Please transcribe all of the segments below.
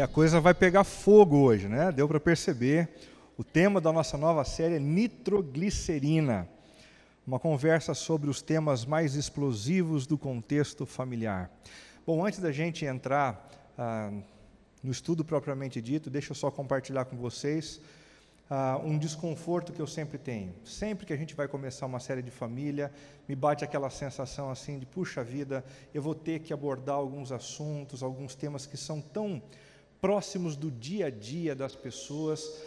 A coisa vai pegar fogo hoje, né? Deu para perceber. O tema da nossa nova série é nitroglicerina. Uma conversa sobre os temas mais explosivos do contexto familiar. Bom, antes da gente entrar no estudo propriamente dito, deixa eu só compartilhar com vocês um desconforto que eu sempre tenho. Sempre que a gente vai começar uma série de família, me bate aquela sensação assim de, puxa vida, eu vou ter que abordar alguns assuntos, alguns temas que são tão próximos do dia a dia das pessoas,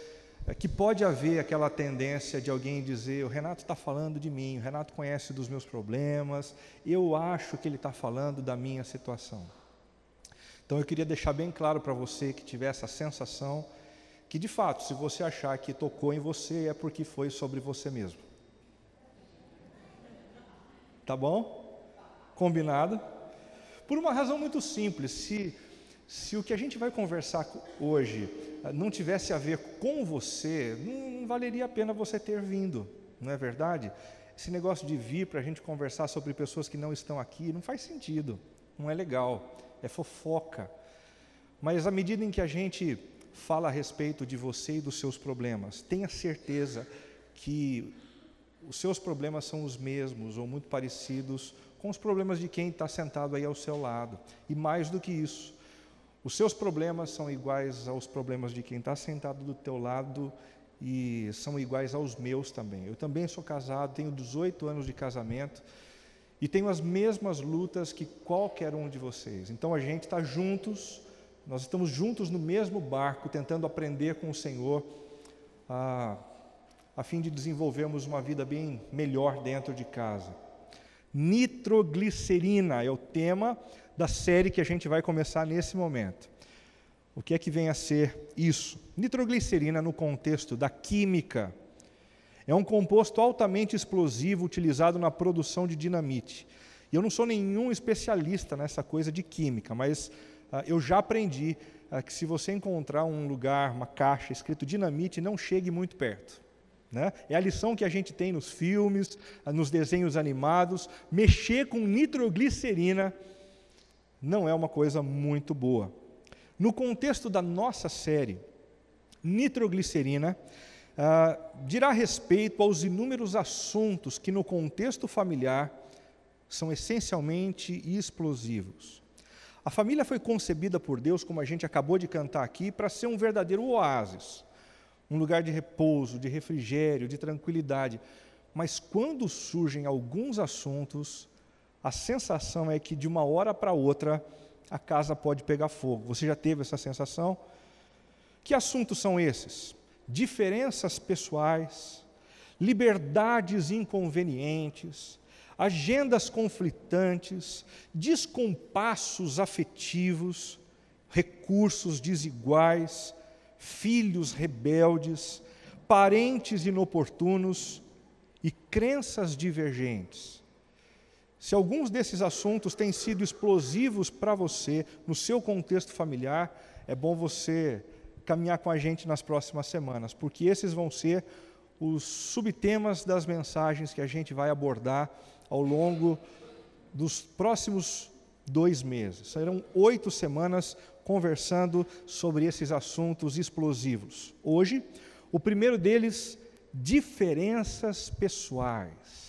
que pode haver aquela tendência de alguém dizer, o Renato está falando de mim, o Renato conhece dos meus problemas, eu acho que ele está falando da minha situação. Então eu queria deixar bem claro para você que tiver essa sensação, que de fato, se você achar que tocou em você, é porque foi sobre você mesmo. Tá bom? Combinado? Por uma razão muito simples, se o que a gente vai conversar hoje não tivesse a ver com você, não valeria a pena você ter vindo, não é verdade? Esse negócio de vir para a gente conversar sobre pessoas que não estão aqui, não faz sentido, não é legal, é fofoca. Mas à medida em que a gente fala a respeito de você e dos seus problemas, tenha certeza que os seus problemas são os mesmos ou muito parecidos com os problemas de quem está sentado aí ao seu lado. E mais do que isso, os seus problemas são iguais aos problemas de quem está sentado do teu lado e são iguais aos meus também. Eu também sou casado, tenho 18 anos de casamento e tenho as mesmas lutas que qualquer um de vocês. Então a gente está juntos, nós estamos juntos no mesmo barco, tentando aprender com o Senhor, a fim de desenvolvermos uma vida bem melhor dentro de casa. Nitroglicerina é o tema da série que a gente vai começar nesse momento. O que é que vem a ser isso? Nitroglicerina, no contexto da química, é um composto altamente explosivo utilizado na produção de dinamite. E eu não sou nenhum especialista nessa coisa de química, mas eu já aprendi que se você encontrar um lugar, uma caixa escrito dinamite, não chegue muito perto. Né? É a lição que a gente tem nos filmes, nos desenhos animados. Mexer com nitroglicerina não é uma coisa muito boa. No contexto da nossa série, nitroglicerina dirá respeito aos inúmeros assuntos que no contexto familiar são essencialmente explosivos. A família foi concebida por Deus, como a gente acabou de cantar aqui, para ser um verdadeiro oásis, um lugar de repouso, de refrigério, de tranquilidade. Mas quando surgem alguns assuntos, a sensação é que de uma hora para outra a casa pode pegar fogo. Você já teve essa sensação? Que assuntos são esses? Diferenças pessoais, liberdades inconvenientes, agendas conflitantes, descompassos afetivos, recursos desiguais, filhos rebeldes, parentes inoportunos e crenças divergentes. Se alguns desses assuntos têm sido explosivos para você, no seu contexto familiar, é bom você caminhar com a gente nas próximas semanas, porque esses vão ser os subtemas das mensagens que a gente vai abordar ao longo dos próximos 2 meses. Serão 8 semanas conversando sobre esses assuntos explosivos. Hoje, o primeiro deles, diferenças pessoais.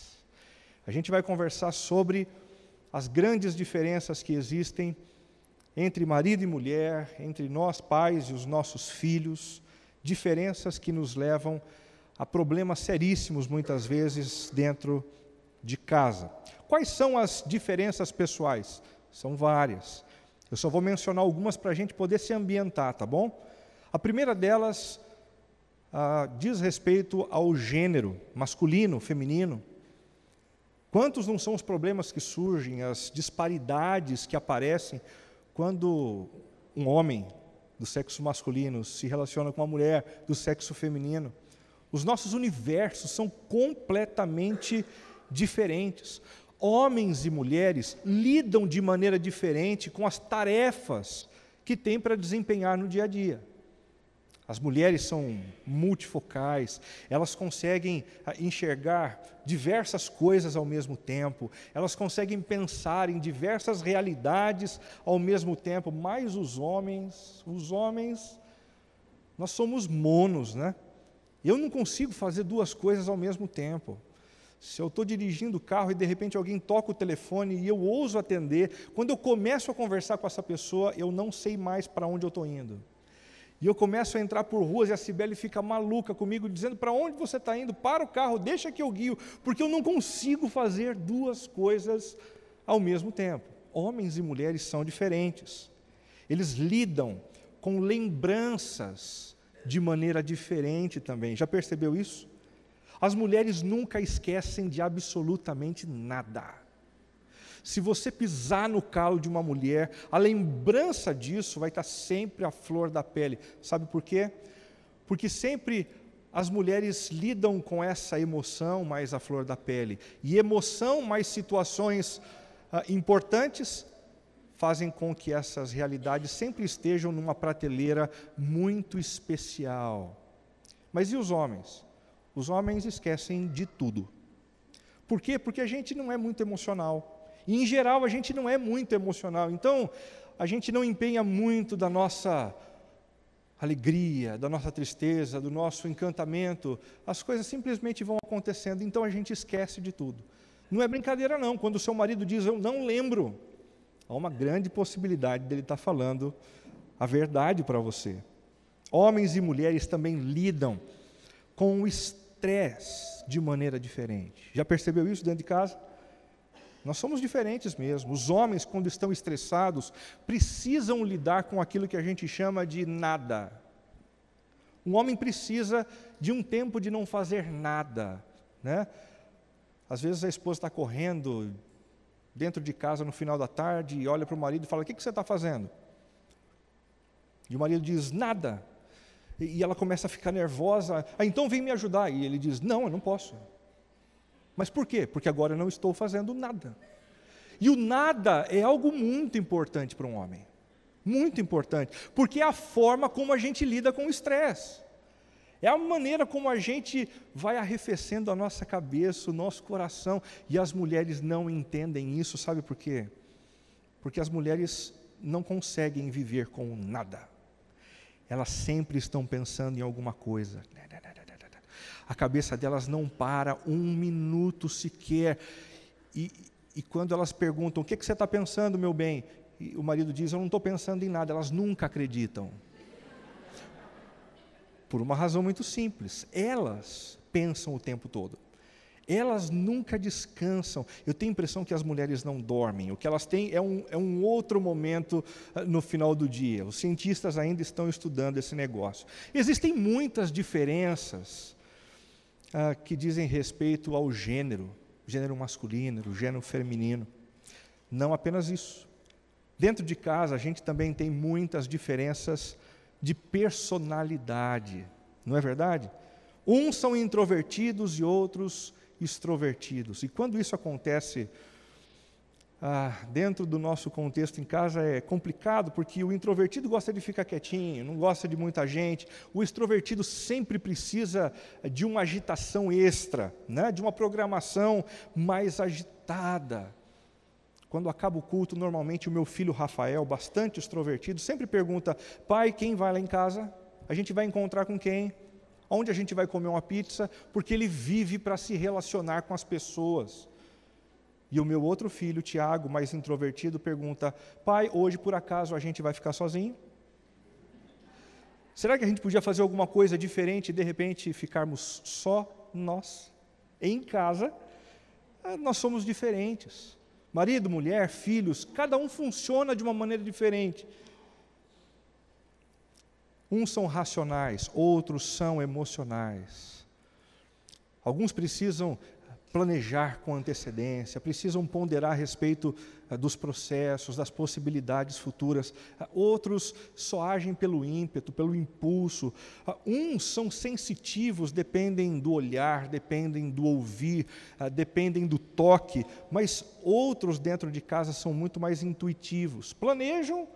A gente vai conversar sobre as grandes diferenças que existem entre marido e mulher, entre nós pais e os nossos filhos, diferenças que nos levam a problemas seríssimos, muitas vezes, dentro de casa. Quais são as diferenças pessoais? São várias. Eu só vou mencionar algumas para a gente poder se ambientar, tá bom? A primeira delas diz respeito ao gênero, masculino, feminino. Quantos não são os problemas que surgem, as disparidades que aparecem quando um homem do sexo masculino se relaciona com uma mulher do sexo feminino? Os nossos universos são completamente diferentes. Homens e mulheres lidam de maneira diferente com as tarefas que têm para desempenhar no dia a dia. As mulheres são multifocais, elas conseguem enxergar diversas coisas ao mesmo tempo, elas conseguem pensar em diversas realidades ao mesmo tempo, mas os homens, nós somos monos, né? Eu não consigo fazer duas coisas ao mesmo tempo. Se eu estou dirigindo o carro e de repente alguém toca o telefone e eu ouso atender, quando eu começo a conversar com essa pessoa, eu não sei mais para onde eu estou indo. E eu começo a entrar por ruas e a Cibele fica maluca comigo, dizendo: para onde você está indo? Para o carro, deixa que eu guio, porque eu não consigo fazer duas coisas ao mesmo tempo. Homens e mulheres são diferentes. Eles lidam com lembranças de maneira diferente também. Já percebeu isso? As mulheres nunca esquecem de absolutamente nada. Se você pisar no calo de uma mulher, a lembrança disso vai estar sempre à flor da pele. Sabe por quê? Porque sempre as mulheres lidam com essa emoção mais à flor da pele. E emoção mais situações importantes fazem com que essas realidades sempre estejam numa prateleira muito especial. Mas e os homens? Os homens esquecem de tudo. Por quê? Porque a gente não é muito emocional. E, em geral, a gente não é muito emocional. Então, a gente não empenha muito da nossa alegria, da nossa tristeza, do nosso encantamento. As coisas simplesmente vão acontecendo, então a gente esquece de tudo. Não é brincadeira não, quando o seu marido diz: eu não lembro, há uma grande possibilidade dele estar falando a verdade para você. Homens e mulheres também lidam com o estresse de maneira diferente. Já percebeu isso dentro de casa? Nós somos diferentes mesmo. Os homens, quando estão estressados, precisam lidar com aquilo que a gente chama de nada. Um homem precisa de um tempo de não fazer nada, né? Às vezes a esposa está correndo dentro de casa no final da tarde e olha para o marido e fala: o que você está fazendo? E o marido diz: nada. E ela começa a ficar nervosa: então vem me ajudar. E ele diz: não, eu não posso. Mas por quê? Porque agora eu não estou fazendo nada. E o nada é algo muito importante para um homem. Muito importante. Porque é a forma como a gente lida com o estresse. É a maneira como a gente vai arrefecendo a nossa cabeça, o nosso coração. E as mulheres não entendem isso, sabe por quê? Porque as mulheres não conseguem viver com nada. Elas sempre estão pensando em alguma coisa. A cabeça delas não para um minuto sequer. E quando elas perguntam: o que você está pensando, meu bem? E o marido diz: eu não estou pensando em nada. Elas nunca acreditam. Por uma razão muito simples: elas pensam o tempo todo. Elas nunca descansam. Eu tenho a impressão que as mulheres não dormem. O que elas têm é um outro momento no final do dia. Os cientistas ainda estão estudando esse negócio. Existem muitas diferenças que dizem respeito ao gênero masculino, gênero feminino. Não apenas isso. Dentro de casa, a gente também tem muitas diferenças de personalidade, não é verdade? Uns são introvertidos e outros extrovertidos. E quando isso acontece dentro do nosso contexto em casa, é complicado, porque o introvertido gosta de ficar quietinho, não gosta de muita gente. O extrovertido sempre precisa de uma agitação extra, né? De uma programação mais agitada. Quando acaba o culto, normalmente o meu filho Rafael, bastante extrovertido, sempre pergunta: pai, quem vai lá em casa? A gente vai encontrar com quem? Onde a gente vai comer uma pizza? Porque ele vive para se relacionar com as pessoas. E o meu outro filho, Tiago, mais introvertido, pergunta: pai, hoje por acaso a gente vai ficar sozinho? Será que a gente podia fazer alguma coisa diferente e de repente ficarmos só nós? Em casa, nós somos diferentes. Marido, mulher, filhos, cada um funciona de uma maneira diferente. Uns são racionais, outros são emocionais. Alguns precisam planejar com antecedência, precisam ponderar a respeito dos processos, das possibilidades futuras. Outros só agem pelo ímpeto, pelo impulso. Uns são sensitivos, dependem do olhar, dependem do ouvir, dependem do toque, mas outros dentro de casa são muito mais intuitivos. Planejam,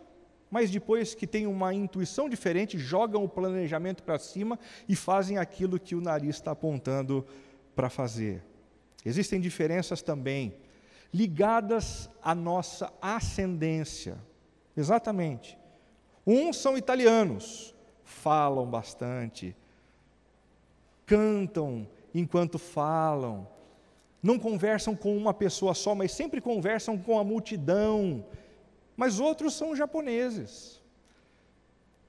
mas depois que tem uma intuição diferente, jogam o planejamento para cima e fazem aquilo que o nariz está apontando para fazer. Existem diferenças também ligadas à nossa ascendência. Exatamente. Uns são italianos, falam bastante, cantam enquanto falam, não conversam com uma pessoa só, mas sempre conversam com a multidão. Mas outros são japoneses,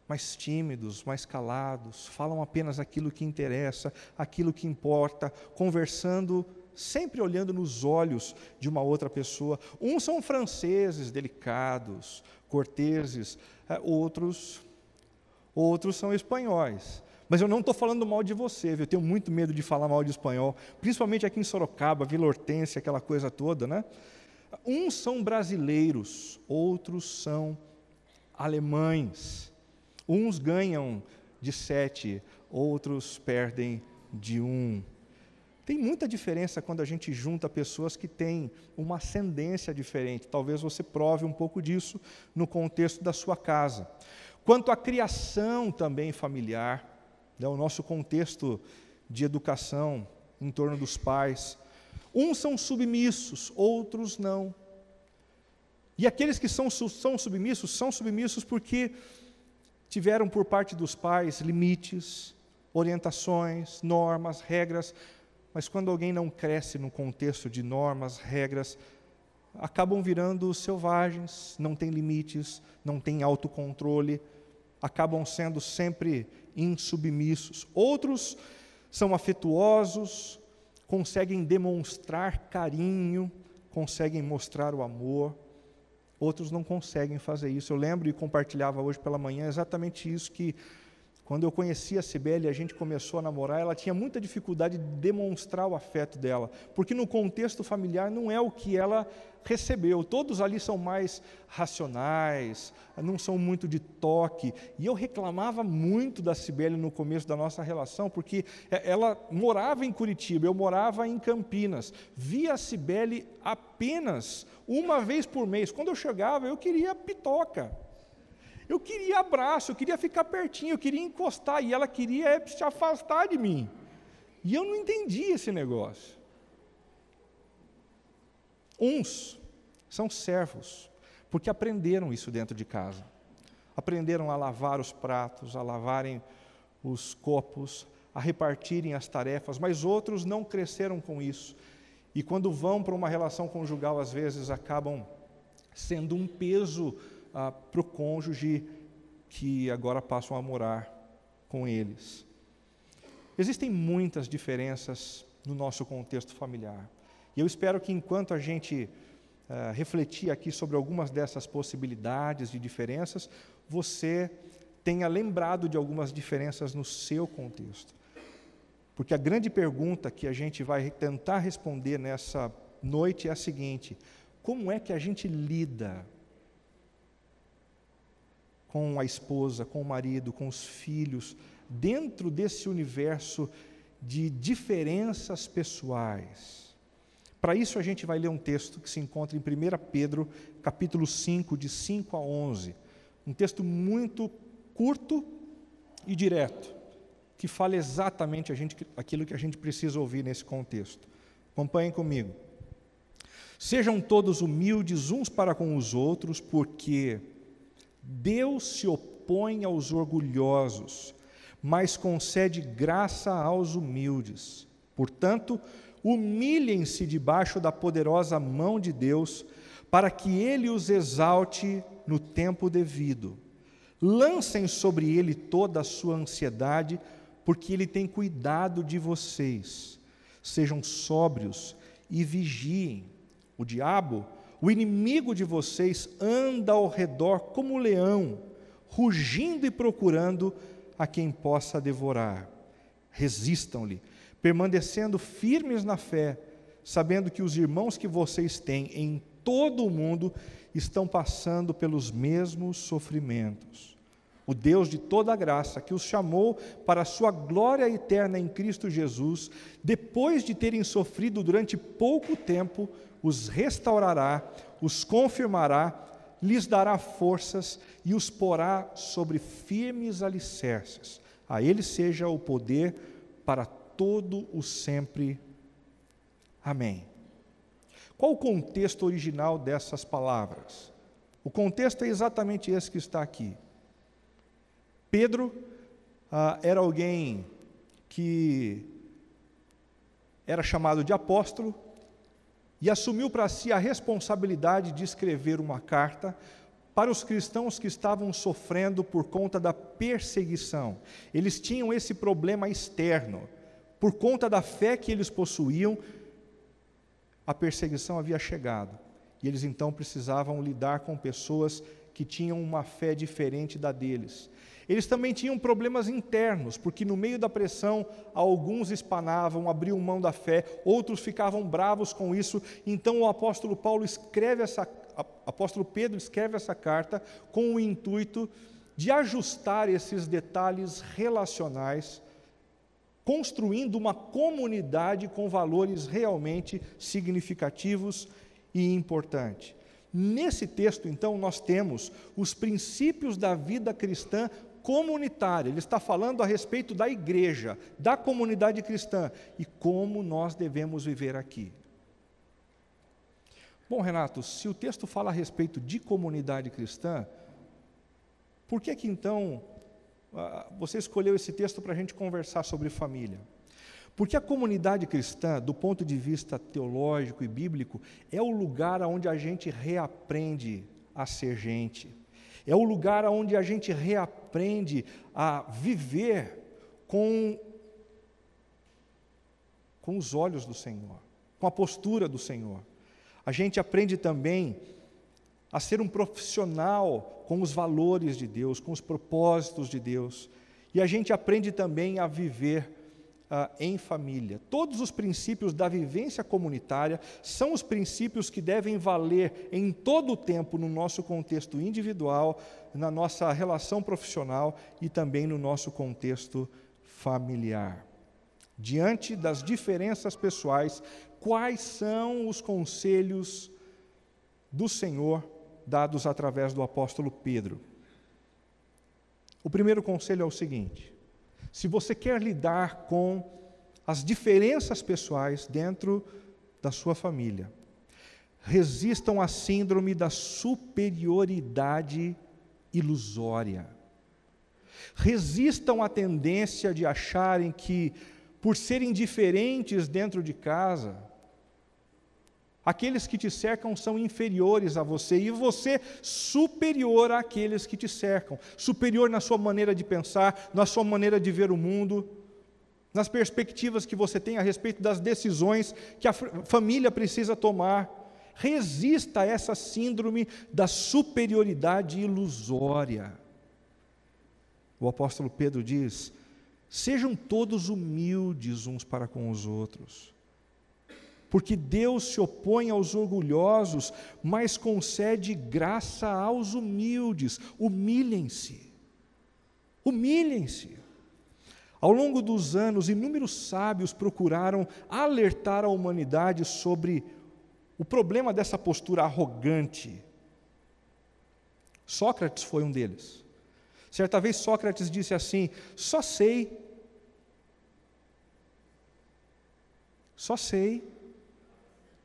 mais tímidos, mais calados, falam apenas aquilo que interessa, aquilo que importa, conversando, sempre olhando nos olhos de uma outra pessoa. Uns são franceses, delicados, corteses, outros são espanhóis. Mas eu não estou falando mal de você, viu? Eu tenho muito medo de falar mal de espanhol, principalmente aqui em Sorocaba, Vila Hortência, aquela coisa toda, né? Uns são brasileiros, outros são alemães. Uns ganham de 7, outros perdem de 1. Tem muita diferença quando a gente junta pessoas que têm uma ascendência diferente. Talvez você prove um pouco disso no contexto da sua casa. Quanto à criação também familiar, né, o nosso contexto de educação em torno dos pais. Uns são submissos, outros não. E aqueles que são submissos porque tiveram por parte dos pais limites, orientações, normas, regras, mas quando alguém não cresce no contexto de normas, regras, acabam virando selvagens, não têm limites, não têm autocontrole, acabam sendo sempre insubmissos. Outros são afetuosos, conseguem demonstrar carinho, conseguem mostrar o amor. Outros não conseguem fazer isso. Eu lembro e compartilhava hoje pela manhã exatamente isso, que quando eu conheci a Cibele e a gente começou a namorar, ela tinha muita dificuldade de demonstrar o afeto dela, porque no contexto familiar não é o que ela recebeu. Todos ali são mais racionais, não são muito de toque. E eu reclamava muito da Cibele no começo da nossa relação, porque ela morava em Curitiba, eu morava em Campinas. Via a Cibele apenas uma vez por mês. Quando eu chegava, eu queria pitoca. Eu queria abraço, eu queria ficar pertinho, eu queria encostar, e ela queria se afastar de mim. E eu não entendia esse negócio. Uns são servos, porque aprenderam isso dentro de casa. Aprenderam a lavar os pratos, a lavarem os copos, a repartirem as tarefas, mas outros não cresceram com isso. E quando vão para uma relação conjugal, às vezes acabam sendo um peso para o cônjuge que agora passam a morar com eles. Existem muitas diferenças no nosso contexto familiar. E eu espero que enquanto a gente refletir aqui sobre algumas dessas possibilidades de diferenças, você tenha lembrado de algumas diferenças no seu contexto. Porque a grande pergunta que a gente vai tentar responder nessa noite é a seguinte: como é que a gente lida com a esposa, com o marido, com os filhos, dentro desse universo de diferenças pessoais? Para isso a gente vai ler um texto que se encontra em 1 Pedro, capítulo 5, de 5 a 11. Um texto muito curto e direto, que fala exatamente aquilo que a gente precisa ouvir nesse contexto. Acompanhem comigo. Sejam todos humildes uns para com os outros, porque Deus se opõe aos orgulhosos, mas concede graça aos humildes. Portanto, humilhem-se debaixo da poderosa mão de Deus, para que Ele os exalte no tempo devido. Lancem sobre Ele toda a sua ansiedade, porque Ele tem cuidado de vocês. Sejam sóbrios e vigiem. O diabo, o inimigo de vocês, anda ao redor como um leão, rugindo e procurando a quem possa devorar. Resistam-lhe, permanecendo firmes na fé, sabendo que os irmãos que vocês têm em todo o mundo estão passando pelos mesmos sofrimentos. O Deus de toda a graça, que os chamou para a sua glória eterna em Cristo Jesus, depois de terem sofrido durante pouco tempo, os restaurará, os confirmará, lhes dará forças e os porá sobre firmes alicerces. A ele seja o poder para todo o sempre. Amém. Qual o contexto original dessas palavras? O contexto é exatamente esse que está aqui. Pedro era alguém que era chamado de apóstolo e assumiu para si a responsabilidade de escrever uma carta para os cristãos que estavam sofrendo por conta da perseguição. Eles tinham esse problema externo. Por conta da fé que eles possuíam, a perseguição havia chegado. E eles então precisavam lidar com pessoas que tinham uma fé diferente da deles. Eles também tinham problemas internos, porque no meio da pressão, alguns espanavam, abriam mão da fé, outros ficavam bravos com isso. Então o apóstolo Pedro escreve essa carta com o intuito de ajustar esses detalhes relacionais, construindo uma comunidade com valores realmente significativos e importantes. Nesse texto, então, nós temos os princípios da vida cristã comunitária. Ele está falando a respeito da igreja, da comunidade cristã e como nós devemos viver aqui. Bom, Renato, se o texto fala a respeito de comunidade cristã, por que então você escolheu esse texto para a gente conversar sobre família? Porque a comunidade cristã, do ponto de vista teológico e bíblico, é o lugar onde a gente reaprende a ser gente. É o lugar onde a gente reaprende a viver com os olhos do Senhor, com a postura do Senhor. A gente aprende também a ser um profissional com os valores de Deus, com os propósitos de Deus. E a gente aprende também a viver em família. Todos os princípios da vivência comunitária são os princípios que devem valer em todo o tempo no nosso contexto individual, na nossa relação profissional e também no nosso contexto familiar. Diante das diferenças pessoais, quais são os conselhos do Senhor dados através do apóstolo Pedro? O primeiro conselho é o seguinte: se você quer lidar com as diferenças pessoais dentro da sua família, resistam à síndrome da superioridade ilusória. Resistam à tendência de acharem que, por serem diferentes dentro de casa, aqueles que te cercam são inferiores a você, e você superior àqueles que te cercam, superior na sua maneira de pensar, na sua maneira de ver o mundo, nas perspectivas que você tem a respeito das decisões que a família precisa tomar. Resista a essa síndrome da superioridade ilusória. O apóstolo Pedro diz: sejam todos humildes uns para com os outros, porque Deus se opõe aos orgulhosos, mas concede graça aos humildes. Humilhem-se. Humilhem-se. Ao longo dos anos, inúmeros sábios procuraram alertar a humanidade sobre o problema dessa postura arrogante. Sócrates foi um deles. Certa vez Sócrates disse assim: só sei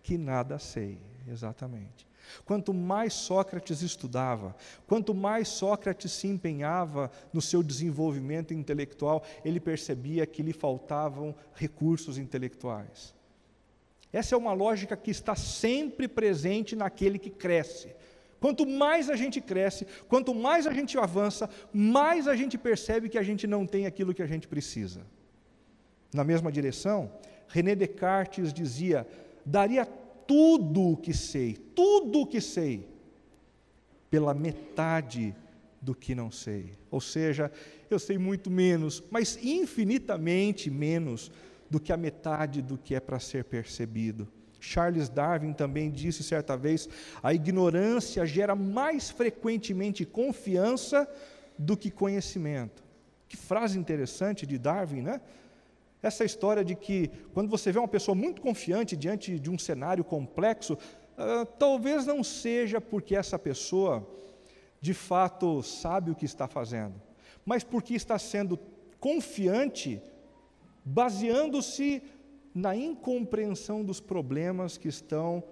que nada sei. Exatamente. Quanto mais Sócrates estudava, quanto mais Sócrates se empenhava no seu desenvolvimento intelectual, ele percebia que lhe faltavam recursos intelectuais. Essa é uma lógica que está sempre presente naquele que cresce. Quanto mais a gente cresce, quanto mais a gente avança, mais a gente percebe que a gente não tem aquilo que a gente precisa. Na mesma direção, René Descartes dizia: daria tudo o que sei, pela metade do que não sei. Ou seja, eu sei muito menos, mas infinitamente menos do que a metade do que é para ser percebido. Charles Darwin também disse certa vez: a ignorância gera mais frequentemente confiança do que conhecimento. Que frase interessante de Darwin, né? Essa história de que, quando você vê uma pessoa muito confiante diante de um cenário complexo, talvez não seja porque essa pessoa, de fato, sabe o que está fazendo, mas porque está sendo confiante, baseando-se na incompreensão dos problemas que estão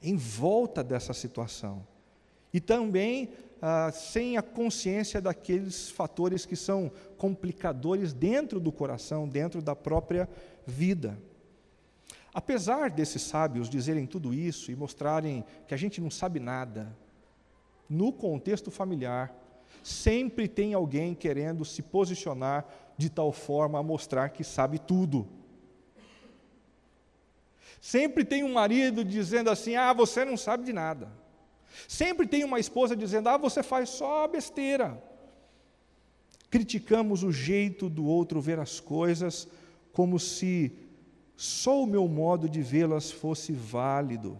em volta dessa situação. E também sem a consciência daqueles fatores que são complicadores dentro do coração, dentro da própria vida. Apesar desses sábios dizerem tudo isso e mostrarem que a gente não sabe nada, no contexto familiar, sempre tem alguém querendo se posicionar de tal forma a mostrar que sabe tudo. Sempre tem um marido dizendo assim, você não sabe de nada. Sempre tem uma esposa dizendo, você faz só besteira. Criticamos o jeito do outro ver as coisas como se só o meu modo de vê-las fosse válido.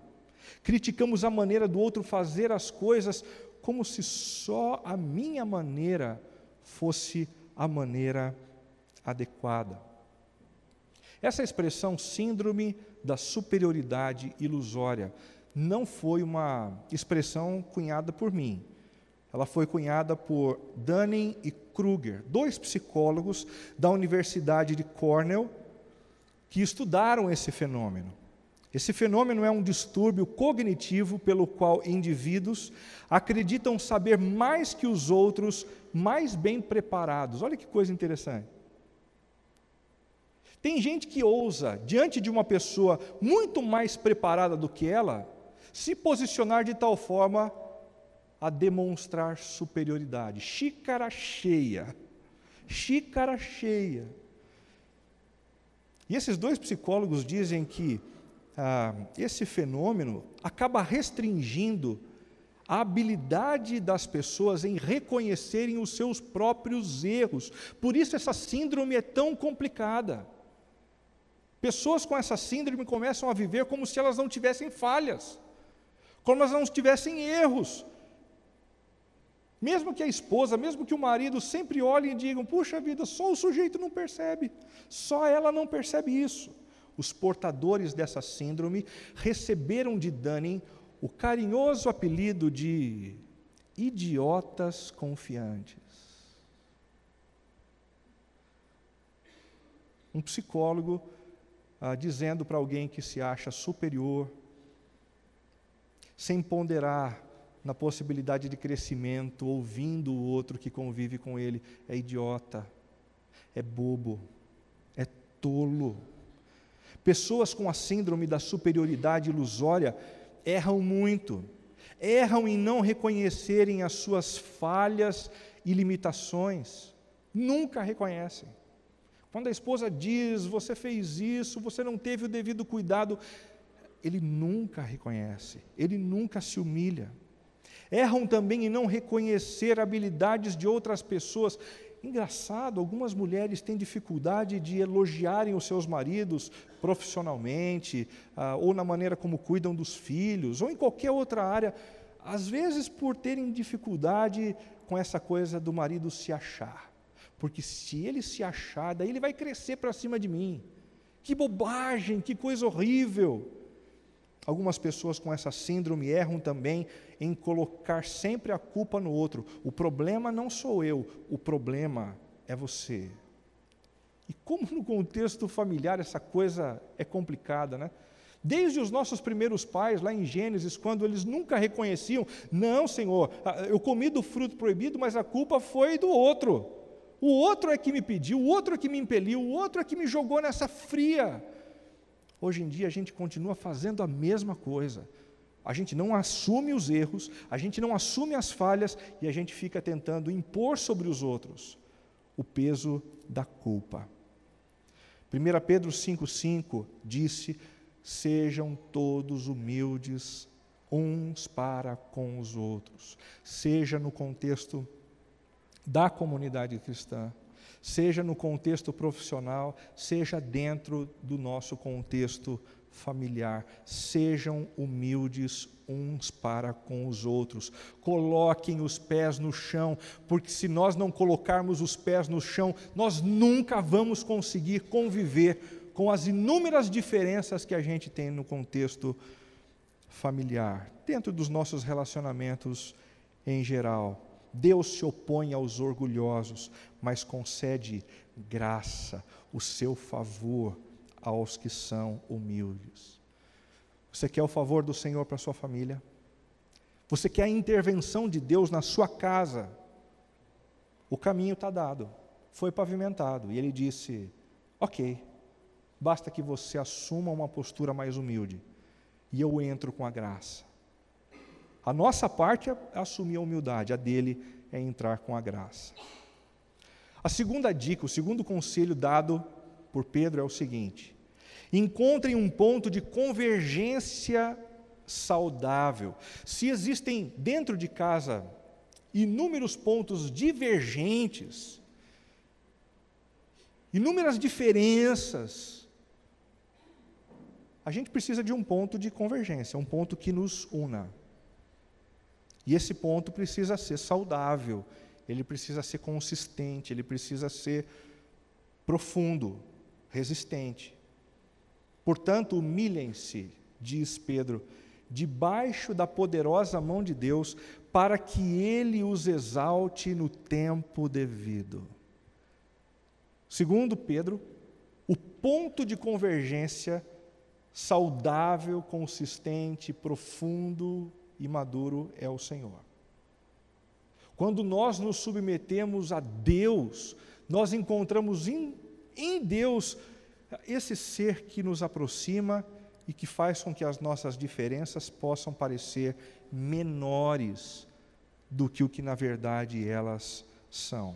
Criticamos a maneira do outro fazer as coisas como se só a minha maneira fosse a maneira adequada. Essa expressão síndrome da superioridade ilusória não foi uma expressão cunhada por mim. Ela foi cunhada por Dunning e Kruger, 2 psicólogos da Universidade de Cornell, que estudaram esse fenômeno. Esse fenômeno é um distúrbio cognitivo pelo qual indivíduos acreditam saber mais que os outros, mais bem preparados. Olha que coisa interessante. Tem gente que ousa, diante de uma pessoa muito mais preparada do que ela, se posicionar de tal forma a demonstrar superioridade. Xícara cheia. Xícara cheia. E esses 2 psicólogos dizem que esse fenômeno acaba restringindo a habilidade das pessoas em reconhecerem os seus próprios erros. Por isso essa síndrome é tão complicada. Pessoas com essa síndrome começam a viver como se elas não tivessem falhas, como elas não tivessem erros. Mesmo que a esposa, mesmo que o marido sempre olhem e digam, puxa vida, só o sujeito não percebe, só ela não percebe isso. Os portadores dessa síndrome receberam de Dunning o carinhoso apelido de idiotas confiantes. Um psicólogo dizendo para alguém que se acha superior, sem ponderar na possibilidade de crescimento, ouvindo o outro que convive com ele, é idiota, é bobo, é tolo. Pessoas com a síndrome da superioridade ilusória erram muito, erram em não reconhecerem as suas falhas e limitações, nunca reconhecem. Quando a esposa diz, você fez isso, você não teve o devido cuidado, ele nunca reconhece, ele nunca se humilha. Erram também em não reconhecer habilidades de outras pessoas. Engraçado, algumas mulheres têm dificuldade de elogiarem os seus maridos profissionalmente, ou na maneira como cuidam dos filhos, ou em qualquer outra área, às vezes por terem dificuldade com essa coisa do marido se achar. Porque se ele se achar, daí ele vai crescer para cima de mim. Que bobagem, que coisa horrível. Algumas pessoas com essa síndrome erram também em colocar sempre a culpa no outro. O problema não sou eu, o problema é você. E como no contexto familiar essa coisa é complicada, né? Desde os nossos primeiros pais, lá em Gênesis, quando eles nunca reconheciam, não, Senhor, eu comi do fruto proibido, mas a culpa foi do outro. O outro é que me pediu, o outro é que me impeliu, o outro é que me jogou nessa fria. Hoje em dia a gente continua fazendo a mesma coisa. A gente não assume os erros, a gente não assume as falhas e a gente fica tentando impor sobre os outros o peso da culpa. 1 Pedro 5,5 disse, sejam todos humildes uns para com os outros, seja no contexto da comunidade cristã, seja no contexto profissional, seja dentro do nosso contexto familiar. Sejam humildes uns para com os outros. Coloquem os pés no chão, porque se nós não colocarmos os pés no chão, nós nunca vamos conseguir conviver com as inúmeras diferenças que a gente tem no contexto familiar, dentro dos nossos relacionamentos em geral. Deus se opõe aos orgulhosos, mas concede graça, o seu favor aos que são humildes. Você quer o favor do Senhor para a sua família? Você quer a intervenção de Deus na sua casa? O caminho está dado, foi pavimentado, e Ele disse, ok, basta que você assuma uma postura mais humilde, e eu entro com a graça. A nossa parte é assumir a humildade, a dele é entrar com a graça. A segunda dica, o segundo conselho dado por Pedro é o seguinte: encontrem um ponto de convergência saudável. Se existem dentro de casa inúmeros pontos divergentes, inúmeras diferenças, a gente precisa de um ponto de convergência, um ponto que nos una. E esse ponto precisa ser saudável, ele precisa ser consistente, ele precisa ser profundo, resistente. Portanto, humilhem-se, diz Pedro, debaixo da poderosa mão de Deus, para que Ele os exalte no tempo devido. Segundo Pedro, o ponto de convergência saudável, consistente, profundo e maduro é o Senhor. Quando nós nos submetemos a Deus, nós encontramos em Deus esse ser que nos aproxima e que faz com que as nossas diferenças possam parecer menores do que o que na verdade elas são.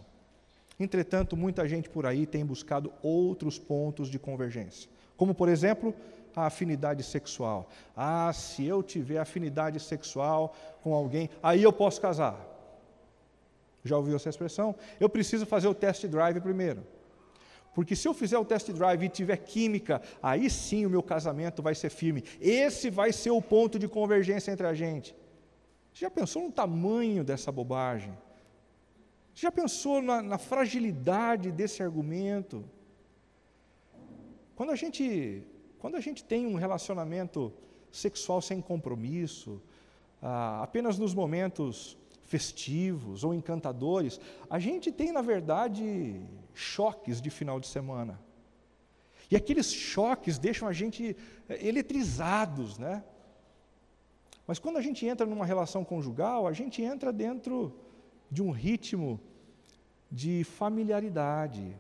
Entretanto, muita gente por aí tem buscado outros pontos de convergência, como por exemplo, a afinidade sexual. Se eu tiver afinidade sexual com alguém, aí eu posso casar. Já ouviu essa expressão? Eu preciso fazer o test drive primeiro. Porque se eu fizer o test drive e tiver química, aí sim o meu casamento vai ser firme. Esse vai ser o ponto de convergência entre a gente. Você já pensou no tamanho dessa bobagem? Você já pensou na fragilidade desse argumento? Quando a gente tem um relacionamento sexual sem compromisso, apenas nos momentos festivos ou encantadores, a gente tem, na verdade, choques de final de semana. E aqueles choques deixam a gente eletrizados, né? Mas quando a gente entra numa relação conjugal, a gente entra dentro de um ritmo de familiaridade.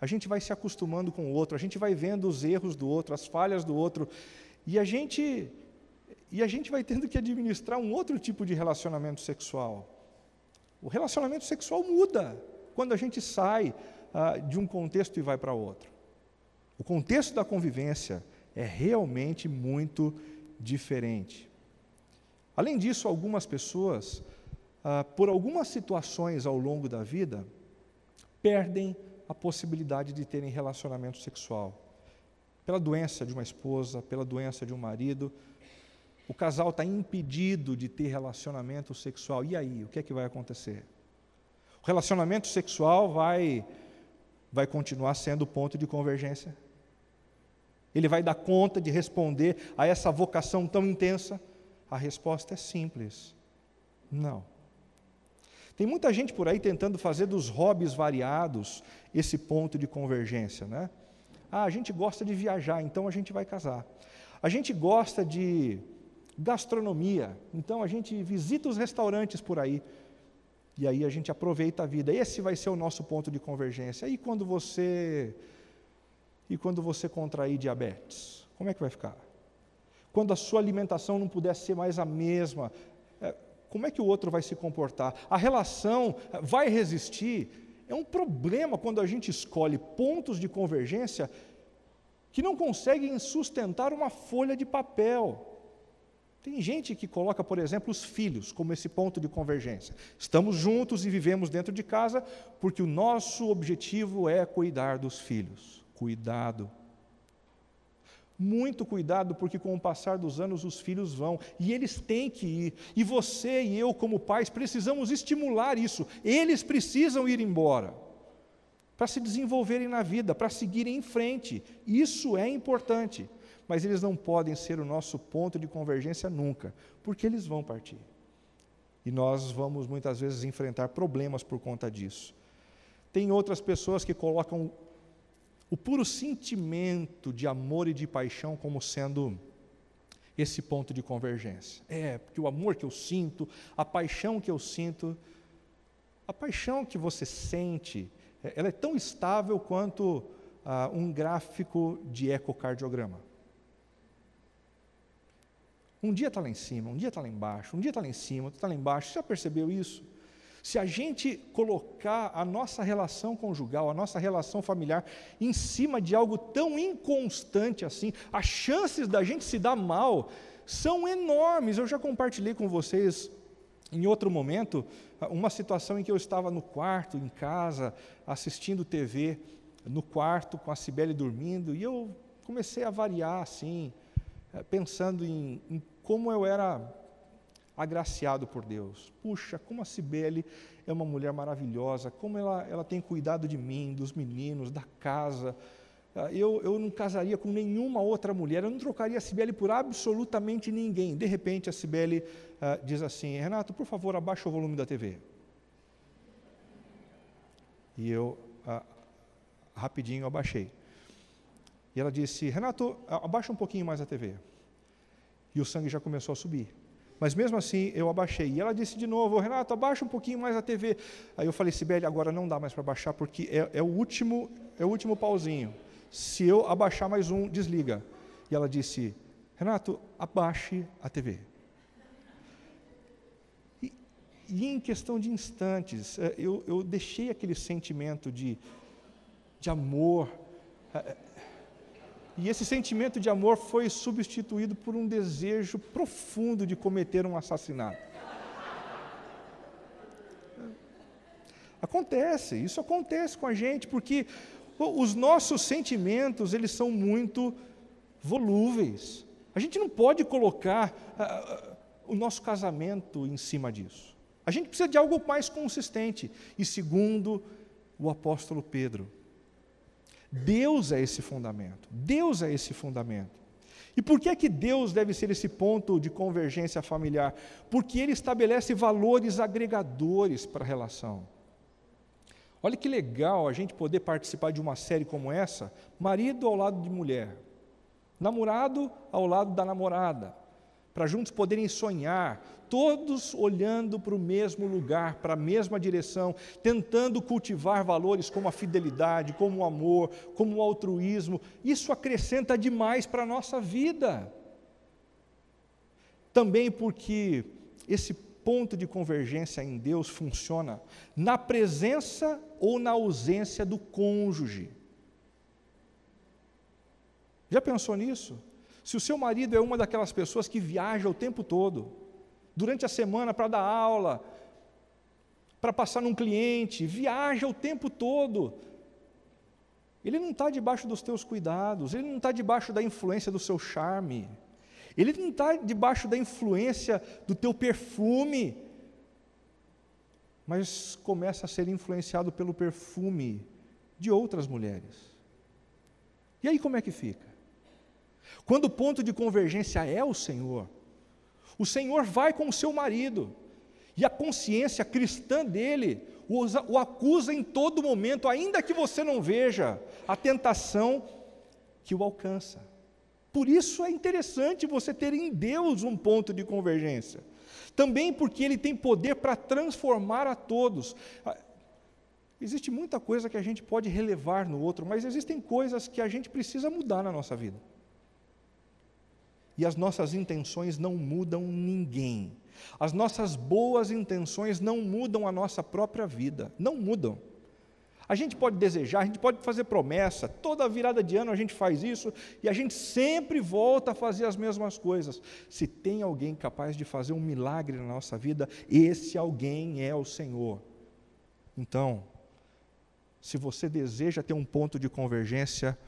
A gente vai se acostumando com o outro, a gente vai vendo os erros do outro, as falhas do outro, e a gente vai tendo que administrar um outro tipo de relacionamento sexual. O relacionamento sexual muda quando a gente sai de um contexto e vai para outro. O contexto da convivência é realmente muito diferente. Além disso, algumas pessoas, por algumas situações ao longo da vida, perdem a possibilidade de terem relacionamento sexual. Pela doença de uma esposa, pela doença de um marido, o casal está impedido de ter relacionamento sexual. E aí, o que é que vai acontecer? O relacionamento sexual vai continuar sendo o ponto de convergência? Ele vai dar conta de responder a essa vocação tão intensa? A resposta é simples: não. Tem muita gente por aí tentando fazer dos hobbies variados esse ponto de convergência, né? A gente gosta de viajar, então a gente vai casar. A gente gosta de gastronomia, então a gente visita os restaurantes por aí, e aí a gente aproveita a vida. Esse vai ser o nosso ponto de convergência. E quando você contrair diabetes, como é que vai ficar? Quando a sua alimentação não puder ser mais a mesma, como é que o outro vai se comportar? A relação vai resistir? É um problema quando a gente escolhe pontos de convergência que não conseguem sustentar uma folha de papel. Tem gente que coloca, por exemplo, os filhos como esse ponto de convergência. Estamos juntos e vivemos dentro de casa porque o nosso objetivo é cuidar dos filhos. Cuidado. Muito cuidado, porque com o passar dos anos os filhos vão, e eles têm que ir, e você e eu como pais precisamos estimular isso, eles precisam ir embora, para se desenvolverem na vida, para seguirem em frente, isso é importante, mas eles não podem ser o nosso ponto de convergência nunca, porque eles vão partir. E nós vamos muitas vezes enfrentar problemas por conta disso. Tem outras pessoas que colocam o puro sentimento de amor e de paixão como sendo esse ponto de convergência. Porque o amor que eu sinto, a paixão que eu sinto, a paixão que você sente, ela é tão estável quanto um gráfico de ecocardiograma. Um dia está lá em cima, um dia está lá embaixo, um dia está lá em cima, outro está lá embaixo. Você já percebeu isso? Se a gente colocar a nossa relação conjugal, a nossa relação familiar em cima de algo tão inconstante assim, as chances da gente se dar mal são enormes. Eu já compartilhei com vocês em outro momento uma situação em que eu estava no quarto, em casa, assistindo TV, no quarto com a Cibele dormindo, e eu comecei a variar assim, pensando em como eu era agraciado por Deus. Puxa, como a Cibele é uma mulher maravilhosa, como ela tem cuidado de mim, dos meninos, da casa. Eu não casaria com nenhuma outra mulher, eu não trocaria a Cibele por absolutamente ninguém. De repente a Cibele diz assim: Renato, por favor, abaixa o volume da TV. E eu rapidinho abaixei. E ela disse: Renato, abaixa um pouquinho mais a TV. E o sangue já começou a subir. Mas mesmo assim eu abaixei. E ela disse de novo: Renato, abaixa um pouquinho mais a TV. Aí eu falei: Cibele, agora não dá mais para baixar, porque é o último pauzinho. Se eu abaixar mais um, desliga. E ela disse: Renato, abaixe a TV. E em questão de instantes, eu deixei aquele sentimento de amor. E esse sentimento de amor foi substituído por um desejo profundo de cometer um assassinato. Isso acontece com a gente, porque os nossos sentimentos, eles são muito volúveis. A gente não pode colocar o nosso casamento em cima disso. A gente precisa de algo mais consistente. E segundo o apóstolo Pedro, Deus é esse fundamento. Deus é esse fundamento. E por que é que Deus deve ser esse ponto de convergência familiar? Porque Ele estabelece valores agregadores para a relação. Olha que legal a gente poder participar de uma série como essa, marido ao lado de mulher, namorado ao lado da namorada, para juntos poderem sonhar, todos olhando para o mesmo lugar, para a mesma direção, tentando cultivar valores como a fidelidade, como o amor, como o altruísmo. Isso acrescenta demais para a nossa vida. Também porque esse ponto de convergência em Deus funciona na presença ou na ausência do cônjuge. Já pensou nisso? Se o seu marido é uma daquelas pessoas que viaja o tempo todo, durante a semana para dar aula, para passar num cliente, viaja o tempo todo, ele não está debaixo dos teus cuidados, ele não está debaixo da influência do seu charme, ele não está debaixo da influência do teu perfume, mas começa a ser influenciado pelo perfume de outras mulheres. E aí como é que fica? Quando o ponto de convergência é o Senhor vai com o seu marido, e a consciência cristã dele o acusa em todo momento, ainda que você não veja a tentação que o alcança. Por isso é interessante você ter em Deus um ponto de convergência. Também porque Ele tem poder para transformar a todos. Existe muita coisa que a gente pode relevar no outro, mas existem coisas que a gente precisa mudar na nossa vida. E as nossas intenções não mudam ninguém. As nossas boas intenções não mudam a nossa própria vida. Não mudam. A gente pode desejar, a gente pode fazer promessa, toda virada de ano a gente faz isso, e a gente sempre volta a fazer as mesmas coisas. Se tem alguém capaz de fazer um milagre na nossa vida, esse alguém é o Senhor. Então, se você deseja ter um ponto de convergência,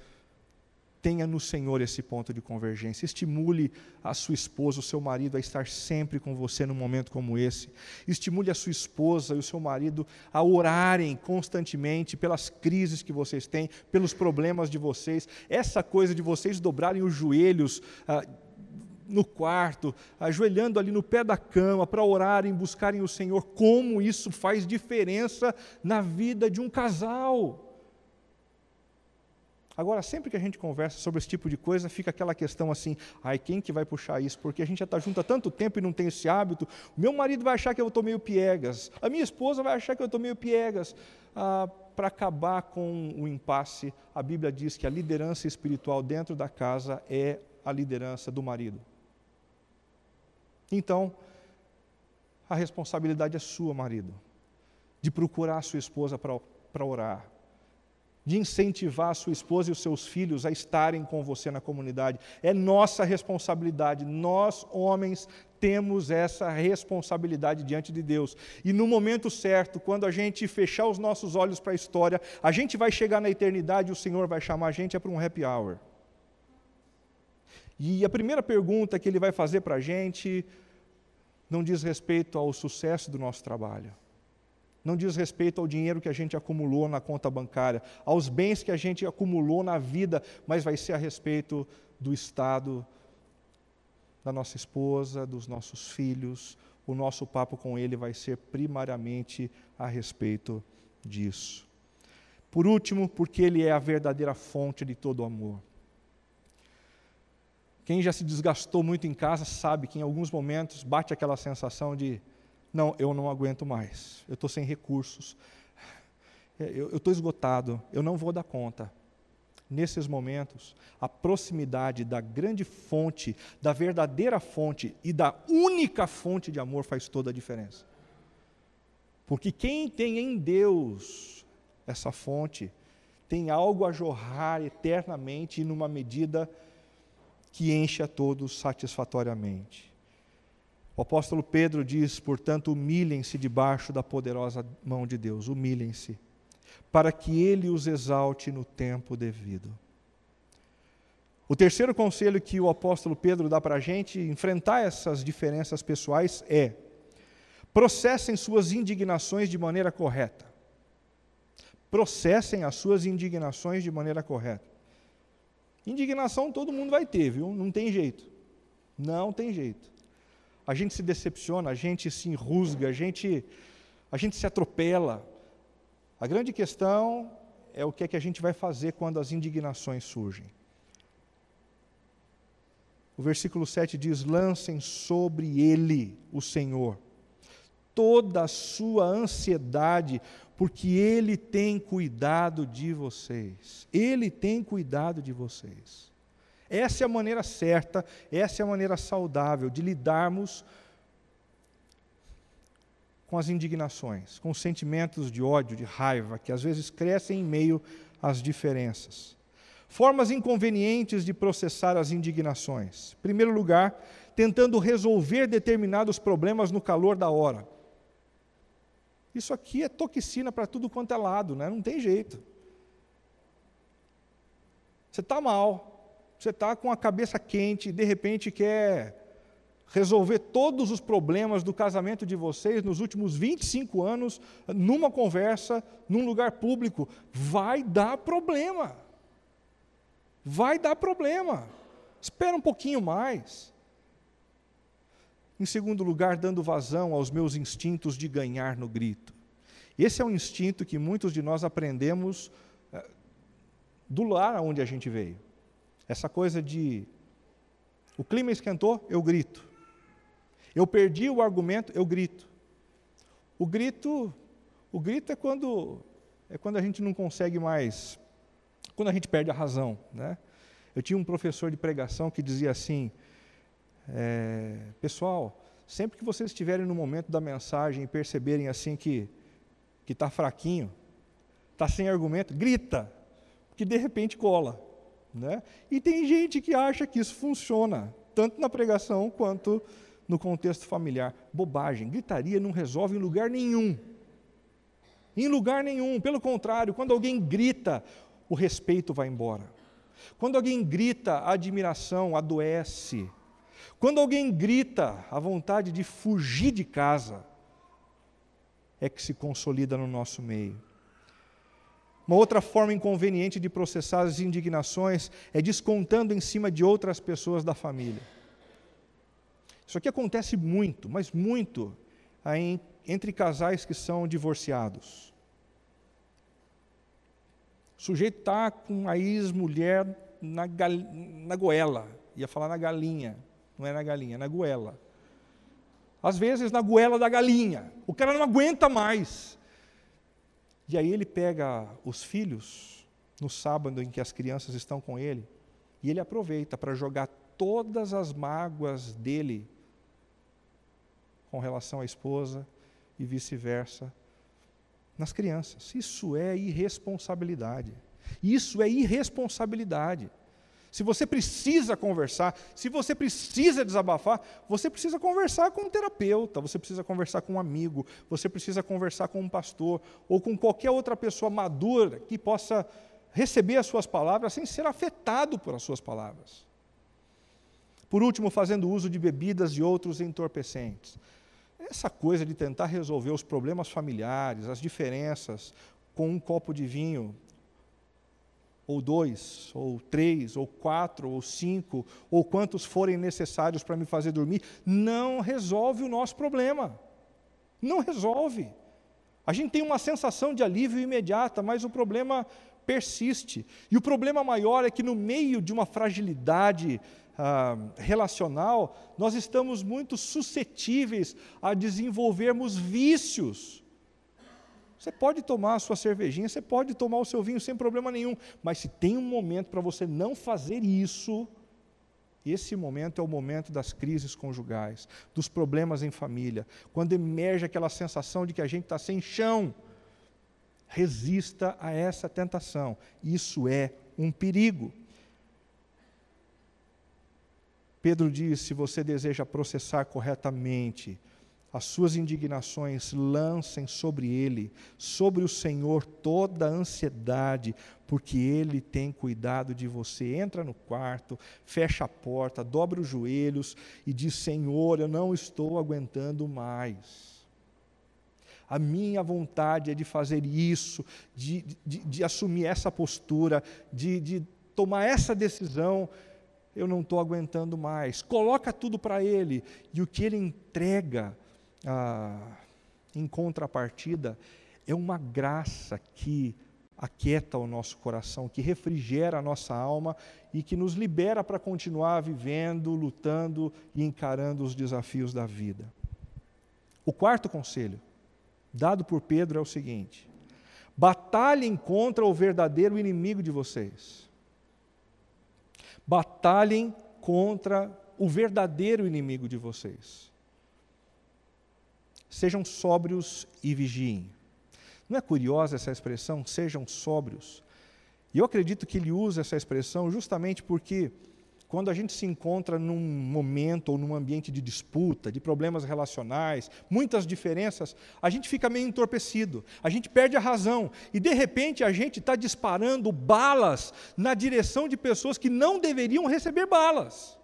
tenha no Senhor esse ponto de convergência. Estimule a sua esposa, o seu marido a estar sempre com você num momento como esse. Estimule a sua esposa e o seu marido a orarem constantemente pelas crises que vocês têm, pelos problemas de vocês. Essa coisa de vocês dobrarem os joelhos no quarto, ajoelhando ali no pé da cama para orarem, buscarem o Senhor, como isso faz diferença na vida de um casal. Agora, sempre que a gente conversa sobre esse tipo de coisa, fica aquela questão assim, quem que vai puxar isso? Porque a gente já está junto há tanto tempo e não tem esse hábito. O meu marido vai achar que eu estou meio piegas, a minha esposa vai achar que eu estou meio piegas. Para acabar com o impasse, a Bíblia diz que a liderança espiritual dentro da casa é a liderança do marido. Então, a responsabilidade é sua, marido, de procurar a sua esposa para orar, de incentivar a sua esposa e os seus filhos a estarem com você na comunidade. É nossa responsabilidade, nós homens temos essa responsabilidade diante de Deus. E no momento certo, quando a gente fechar os nossos olhos para a história, a gente vai chegar na eternidade e o Senhor vai chamar a gente para um happy hour. E a primeira pergunta que Ele vai fazer para a gente não diz respeito ao sucesso do nosso trabalho. Não diz respeito ao dinheiro que a gente acumulou na conta bancária, aos bens que a gente acumulou na vida, mas vai ser a respeito do estado da nossa esposa, dos nossos filhos. O nosso papo com Ele vai ser primariamente a respeito disso. Por último, porque Ele é a verdadeira fonte de todo amor. Quem já se desgastou muito em casa sabe que em alguns momentos bate aquela sensação de não, eu não aguento mais, eu estou sem recursos, eu estou esgotado, eu não vou dar conta. Nesses momentos, a proximidade da grande fonte, da verdadeira fonte e da única fonte de amor faz toda a diferença. Porque quem tem em Deus essa fonte, tem algo a jorrar eternamente e numa medida que enche a todos satisfatoriamente. O apóstolo Pedro diz, portanto, humilhem-se debaixo da poderosa mão de Deus, humilhem-se, para que Ele os exalte no tempo devido. O terceiro conselho que o apóstolo Pedro dá para a gente enfrentar essas diferenças pessoais é: processem suas indignações de maneira correta. Processem as suas indignações de maneira correta. Indignação todo mundo vai ter, viu? Não tem jeito. Não tem jeito. A gente se decepciona, a gente se enrusga, a gente se atropela. A grande questão é o que é que a gente vai fazer quando as indignações surgem. O versículo 7 diz: lancem sobre Ele, o Senhor, toda a sua ansiedade, porque Ele tem cuidado de vocês. Ele tem cuidado de vocês. Essa é a maneira certa, essa é a maneira saudável de lidarmos com as indignações, com os sentimentos de ódio, de raiva, que às vezes crescem em meio às diferenças. Formas inconvenientes de processar as indignações. Em primeiro lugar, tentando resolver determinados problemas no calor da hora. Isso aqui é toxina para tudo quanto é lado, né? Não tem jeito. Você está mal. Você está com a cabeça quente e de repente quer resolver todos os problemas do casamento de vocês nos últimos 25 anos, numa conversa, num lugar público. Vai dar problema. Vai dar problema. Espera um pouquinho mais. Em segundo lugar, dando vazão aos meus instintos de ganhar no grito. Esse é um instinto que muitos de nós aprendemos do lar onde a gente veio. Essa coisa de, o clima esquentou, eu grito. Eu perdi o argumento, eu grito. O grito é quando a gente não consegue mais, quando a gente perde a razão, né? Eu tinha um professor de pregação que dizia assim, pessoal, sempre que vocês estiverem no momento da mensagem e perceberem assim que está fraquinho, está sem argumento, grita, que de repente cola. Né? E tem gente que acha que isso funciona, tanto na pregação quanto no contexto familiar. Bobagem, gritaria não resolve em lugar nenhum. Em lugar nenhum, pelo contrário, quando alguém grita, o respeito vai embora. Quando alguém grita, a admiração adoece. Quando alguém grita, a vontade de fugir de casa é que se consolida no nosso meio. Uma outra forma inconveniente de processar as indignações é descontando em cima de outras pessoas da família. Isso aqui acontece muito, mas muito, entre casais que são divorciados. O sujeito está com a ex-mulher na goela, ia falar na galinha, não é na galinha, é na goela. Às vezes na goela da galinha, o cara não aguenta mais. E aí ele pega os filhos, no sábado em que as crianças estão com ele, e ele aproveita para jogar todas as mágoas dele com relação à esposa e vice-versa nas crianças. Isso é irresponsabilidade. Isso é irresponsabilidade. Se você precisa conversar, se você precisa desabafar, você precisa conversar com um terapeuta, você precisa conversar com um amigo, você precisa conversar com um pastor, ou com qualquer outra pessoa madura que possa receber as suas palavras sem ser afetado por as suas palavras. Por último, fazendo uso de bebidas e outros entorpecentes. Essa coisa de tentar resolver os problemas familiares, as diferenças, com um copo de vinho, ou 2, ou 3, ou 4, ou 5, ou quantos forem necessários para me fazer dormir, não resolve o nosso problema. Não resolve. A gente tem uma sensação de alívio imediata, mas o problema persiste. E o problema maior é que no meio de uma fragilidade relacional, nós estamos muito suscetíveis a desenvolvermos vícios. Você pode tomar a sua cervejinha, você pode tomar o seu vinho sem problema nenhum, mas se tem um momento para você não fazer isso, esse momento é o momento das crises conjugais, dos problemas em família, quando emerge aquela sensação de que a gente está sem chão. Resista a essa tentação, isso é um perigo. Pedro diz, se você deseja processar corretamente as suas indignações, lancem sobre Ele, sobre o Senhor, toda a ansiedade, porque Ele tem cuidado de você. Entra no quarto, fecha a porta, dobra os joelhos e diz, Senhor, eu não estou aguentando mais. A minha vontade é de fazer isso, de assumir essa postura, de tomar essa decisão. Eu não estou aguentando mais. Coloca tudo para Ele, e o que Ele entrega em contrapartida é uma graça que aquieta o nosso coração, que refrigera a nossa alma e que nos libera para continuar vivendo, lutando e encarando os desafios da vida. O quarto conselho dado por Pedro é o seguinte: batalhem contra o verdadeiro inimigo de vocês. Batalhem contra o verdadeiro inimigo de vocês. Sejam sóbrios e vigiem. Não é curiosa essa expressão, sejam sóbrios? E eu acredito que ele usa essa expressão justamente porque quando a gente se encontra num momento ou num ambiente de disputa, de problemas relacionais, muitas diferenças, a gente fica meio entorpecido, a gente perde a razão e de repente a gente está disparando balas na direção de pessoas que não deveriam receber balas.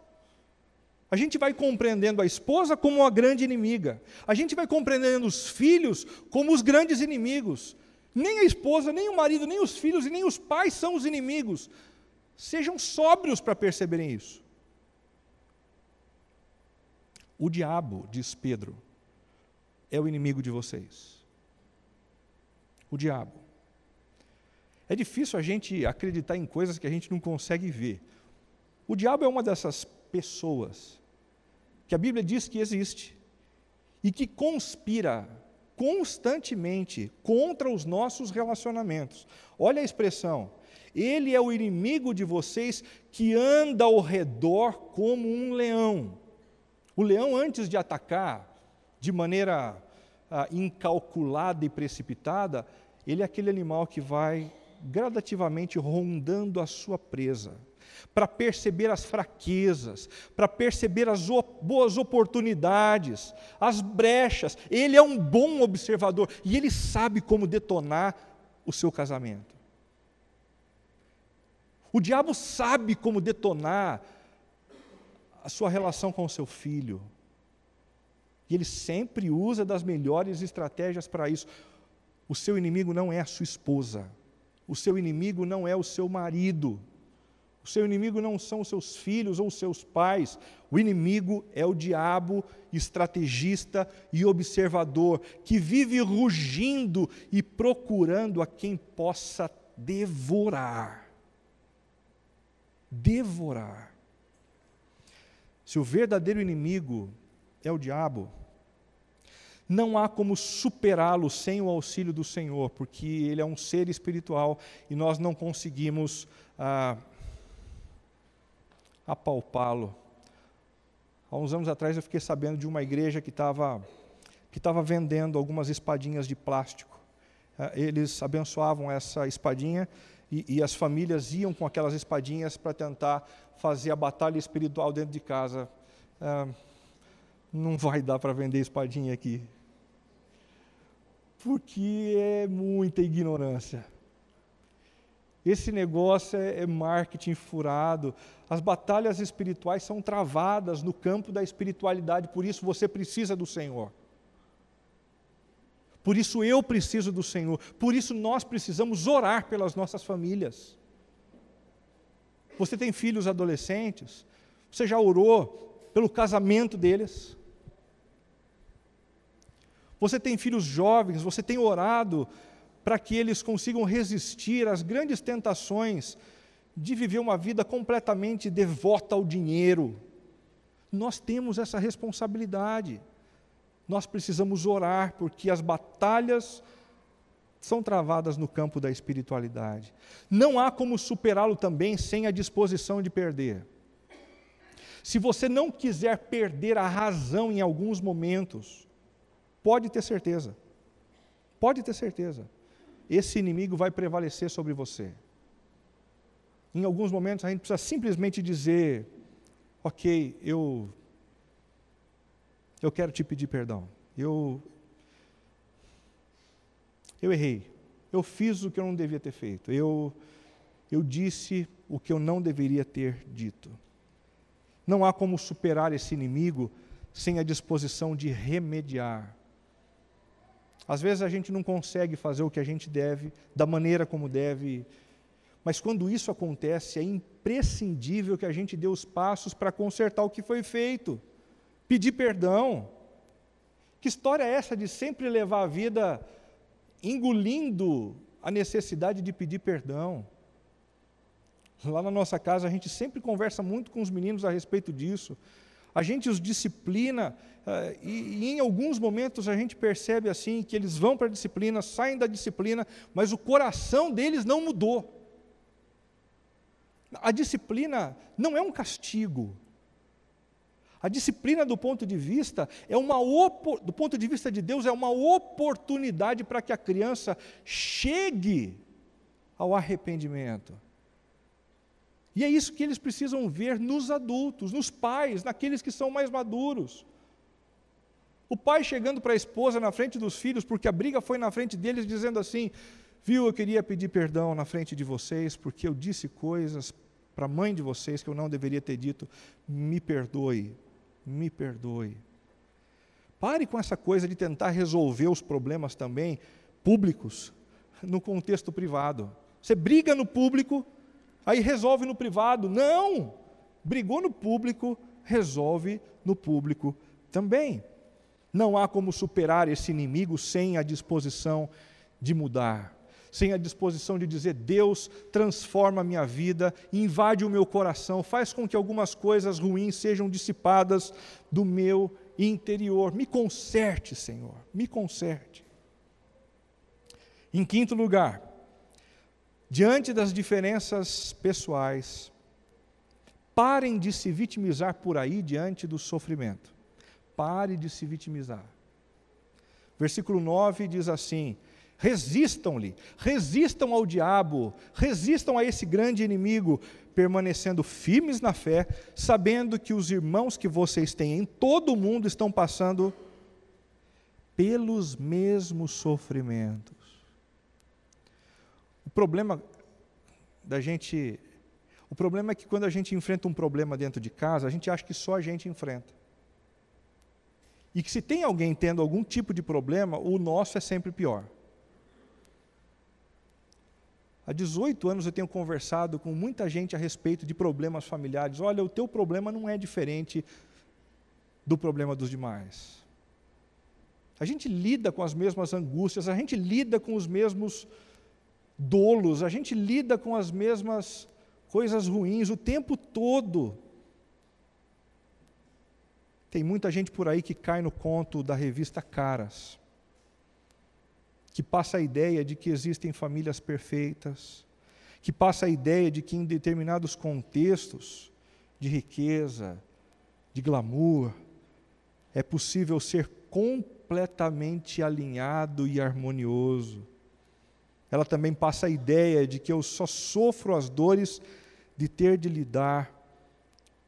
A gente vai compreendendo a esposa como uma grande inimiga, a gente vai compreendendo os filhos como os grandes inimigos. Nem a esposa, nem o marido, nem os filhos e nem os pais são os inimigos. Sejam sóbrios para perceberem isso. O diabo, diz Pedro, é o inimigo de vocês. O diabo. É difícil a gente acreditar em coisas que a gente não consegue ver. O diabo é uma dessas pessoas que a Bíblia diz que existe e que conspira constantemente contra os nossos relacionamentos. Olha a expressão. Ele é o inimigo de vocês que anda ao redor como um leão. O leão, antes de atacar de maneira incalculada e precipitada, ele é aquele animal que vai gradativamente rondando a sua presa, para perceber as fraquezas, para perceber as boas oportunidades, as brechas. Ele é um bom observador e ele sabe como detonar o seu casamento. O diabo sabe como detonar a sua relação com o seu filho. E ele sempre usa das melhores estratégias para isso. O seu inimigo não é a sua esposa. O seu inimigo não é o seu marido. O seu inimigo não são os seus filhos ou os seus pais. O inimigo é o diabo, estrategista e observador, que vive rugindo e procurando a quem possa devorar. Devorar. Se o verdadeiro inimigo é o diabo, não há como superá-lo sem o auxílio do Senhor, porque ele é um ser espiritual e nós não conseguimos apalpá-lo. Há uns anos atrás eu fiquei sabendo de uma igreja que estava vendendo algumas espadinhas de plástico. Eles abençoavam essa espadinha e as famílias iam com aquelas espadinhas para tentar fazer a batalha espiritual dentro de casa. Não vai dar para vender espadinha aqui, porque é muita ignorância. Esse negócio é marketing furado. As batalhas espirituais são travadas no campo da espiritualidade, por isso você precisa do Senhor. Por isso eu preciso do Senhor. Por isso nós precisamos orar pelas nossas famílias. Você tem filhos adolescentes? Você já orou pelo casamento deles? Você tem filhos jovens? Você tem orado para que eles consigam resistir às grandes tentações de viver uma vida completamente devota ao dinheiro? Nós temos essa responsabilidade. Nós precisamos orar, porque as batalhas são travadas no campo da espiritualidade. Não há como superá-lo também sem a disposição de perder. Se você não quiser perder a razão em alguns momentos, pode ter certeza, esse inimigo vai prevalecer sobre você. Em alguns momentos a gente precisa simplesmente dizer: ok, eu quero te pedir perdão, eu errei, eu fiz o que eu não devia ter feito, eu disse o que eu não deveria ter dito. Não há como superar esse inimigo sem a disposição de remediar. Às vezes a gente não consegue fazer o que a gente deve, da maneira como deve, mas quando isso acontece, é imprescindível que a gente dê os passos para consertar o que foi feito. Pedir perdão. Que história é essa de sempre levar a vida engolindo a necessidade de pedir perdão? Lá na nossa casa a gente sempre conversa muito com os meninos a respeito disso. A gente os disciplina e em alguns momentos a gente percebe assim que eles vão para a disciplina, saem da disciplina, mas o coração deles não mudou. A disciplina não é um castigo. A disciplina do ponto de vista do ponto de vista de Deus, é uma oportunidade para que a criança chegue ao arrependimento. E é isso que eles precisam ver nos adultos, nos pais, naqueles que são mais maduros. O pai chegando para a esposa na frente dos filhos, porque a briga foi na frente deles, dizendo assim: viu, eu queria pedir perdão na frente de vocês, porque eu disse coisas para a mãe de vocês que eu não deveria ter dito, me perdoe, me perdoe. Pare com essa coisa de tentar resolver os problemas também públicos no contexto privado. Você briga no público, aí resolve no privado. Não! Brigou no público, resolve no público também. Não há como superar esse inimigo sem a disposição de mudar, sem a disposição de dizer: Deus, transforma a minha vida, invade o meu coração, faz com que algumas coisas ruins sejam dissipadas do meu interior. Me conserte, Senhor, me conserte. Em quinto lugar, diante das diferenças pessoais, parem de se vitimizar por aí diante do sofrimento. Pare de se vitimizar. Versículo 9 diz assim: resistam-lhe, resistam ao diabo, resistam a esse grande inimigo, permanecendo firmes na fé, sabendo que os irmãos que vocês têm em todo o mundo estão passando pelos mesmos sofrimentos. O problema da gente O problema é que quando a gente enfrenta um problema dentro de casa, a gente acha que só a gente enfrenta. E que se tem alguém tendo algum tipo de problema, o nosso é sempre pior. Há 18 anos eu tenho conversado com muita gente a respeito de problemas familiares. Olha, o teu problema não é diferente do problema dos demais. A gente lida com as mesmas angústias, a gente lida com os mesmos dolos, a gente lida com as mesmas coisas ruins o tempo todo. Tem muita gente por aí que cai no conto da revista Caras, que passa a ideia de que existem famílias perfeitas, que passa a ideia de que em determinados contextos de riqueza, de glamour, é possível ser completamente alinhado e harmonioso. Ela também passa a ideia de que eu só sofro as dores de ter de lidar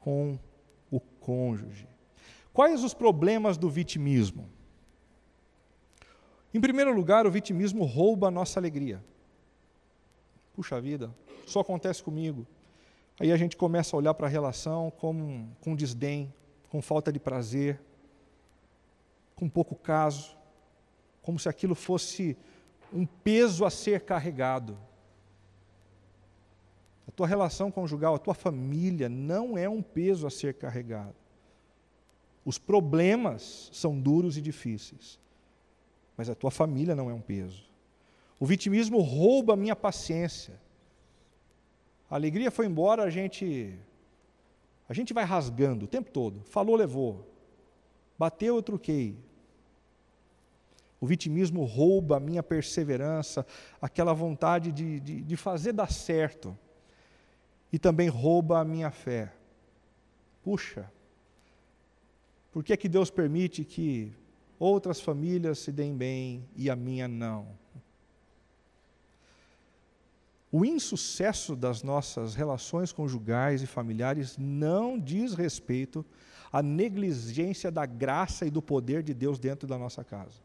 com o cônjuge. Quais os problemas do vitimismo? Em primeiro lugar, o vitimismo rouba a nossa alegria. Puxa vida, só acontece comigo. Aí a gente começa a olhar para a relação com desdém, com falta de prazer, com pouco caso, como se aquilo fosse um peso a ser carregado. A tua relação conjugal, a tua família não é um peso a ser carregado. Os problemas são duros e difíceis, mas a tua família não é um peso. O vitimismo rouba a minha paciência. A alegria foi embora, a gente vai rasgando o tempo todo. Falou, levou. Bateu, eu truquei. O vitimismo rouba a minha perseverança, aquela vontade de fazer dar certo. E também rouba a minha fé. Puxa, por que é que Deus permite que outras famílias se deem bem e a minha não? O insucesso das nossas relações conjugais e familiares não diz respeito à negligência da graça e do poder de Deus dentro da nossa casa.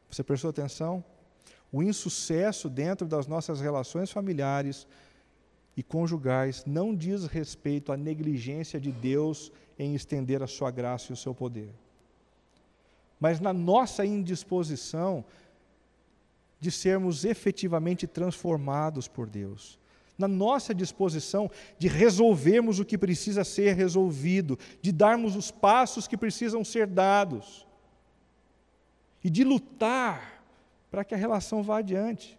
Você prestou atenção? O insucesso dentro das nossas relações familiares e conjugais não diz respeito à negligência de Deus em estender a sua graça e o seu poder. Mas na nossa indisposição de sermos efetivamente transformados por Deus, na nossa disposição de resolvermos o que precisa ser resolvido, de darmos os passos que precisam ser dados, e de lutar para que a relação vá adiante.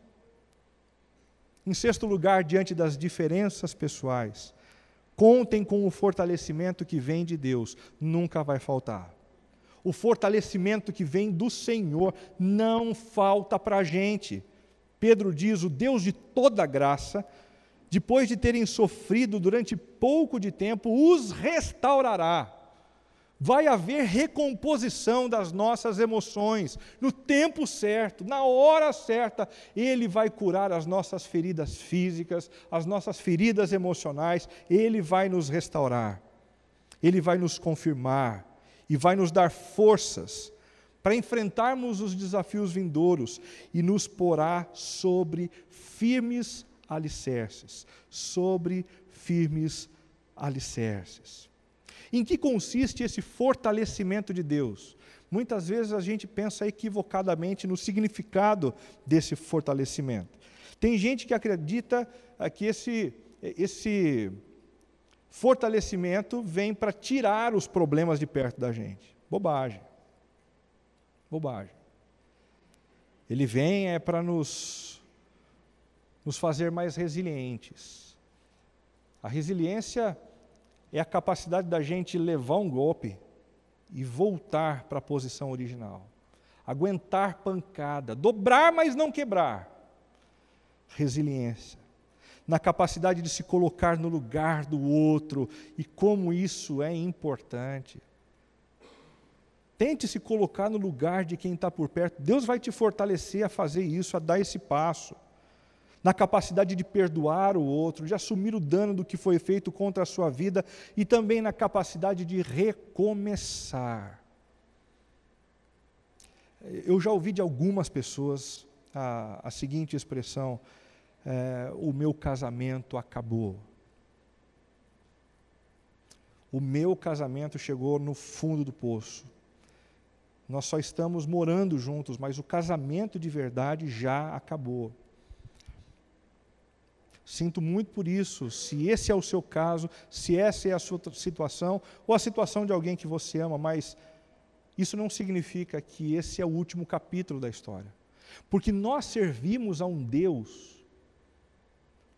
Em sexto lugar, diante das diferenças pessoais, contem com o fortalecimento que vem de Deus, nunca vai faltar. O fortalecimento que vem do Senhor não falta para a gente. Pedro diz, o Deus de toda graça, depois de terem sofrido durante pouco de tempo, os restaurará. Vai haver recomposição das nossas emoções, no tempo certo, na hora certa, Ele vai curar as nossas feridas físicas, as nossas feridas emocionais, Ele vai nos restaurar, Ele vai nos confirmar e vai nos dar forças para enfrentarmos os desafios vindouros e nos porá sobre firmes alicerces, sobre firmes alicerces. Em que consiste esse fortalecimento de Deus? Muitas vezes a gente pensa equivocadamente no significado desse fortalecimento. Tem gente que acredita que esse fortalecimento vem para tirar os problemas de perto da gente. Bobagem. Bobagem. Ele vem para nos fazer mais resilientes. A resiliência é a capacidade da gente levar um golpe e voltar para a posição original. Aguentar pancada, dobrar, mas não quebrar. Resiliência. Na capacidade de se colocar no lugar do outro e como isso é importante. Tente se colocar no lugar de quem está por perto. Deus vai te fortalecer a fazer isso, a dar esse passo. Na capacidade de perdoar o outro, de assumir o dano do que foi feito contra a sua vida e também na capacidade de recomeçar. Eu já ouvi de algumas pessoas a seguinte expressão, o meu casamento acabou. O meu casamento chegou no fundo do poço. Nós só estamos morando juntos, mas o casamento de verdade já acabou. Sinto muito por isso, se esse é o seu caso, se essa é a sua situação, ou a situação de alguém que você ama, mas isso não significa que esse é o último capítulo da história. Porque nós servimos a um Deus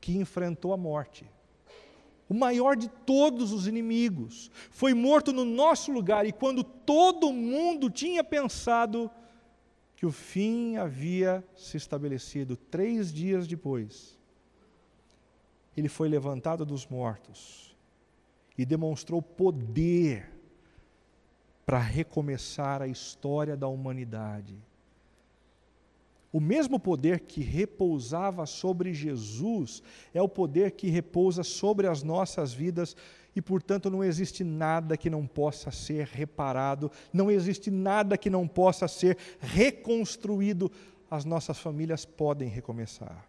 que enfrentou a morte. O maior de todos os inimigos, foi morto no nosso lugar, e quando todo mundo tinha pensado que o fim havia se estabelecido, 3 dias depois, ele foi levantado dos mortos e demonstrou poder para recomeçar a história da humanidade. O mesmo poder que repousava sobre Jesus é o poder que repousa sobre as nossas vidas e, portanto, não existe nada que não possa ser reparado, não existe nada que não possa ser reconstruído. As nossas famílias podem recomeçar.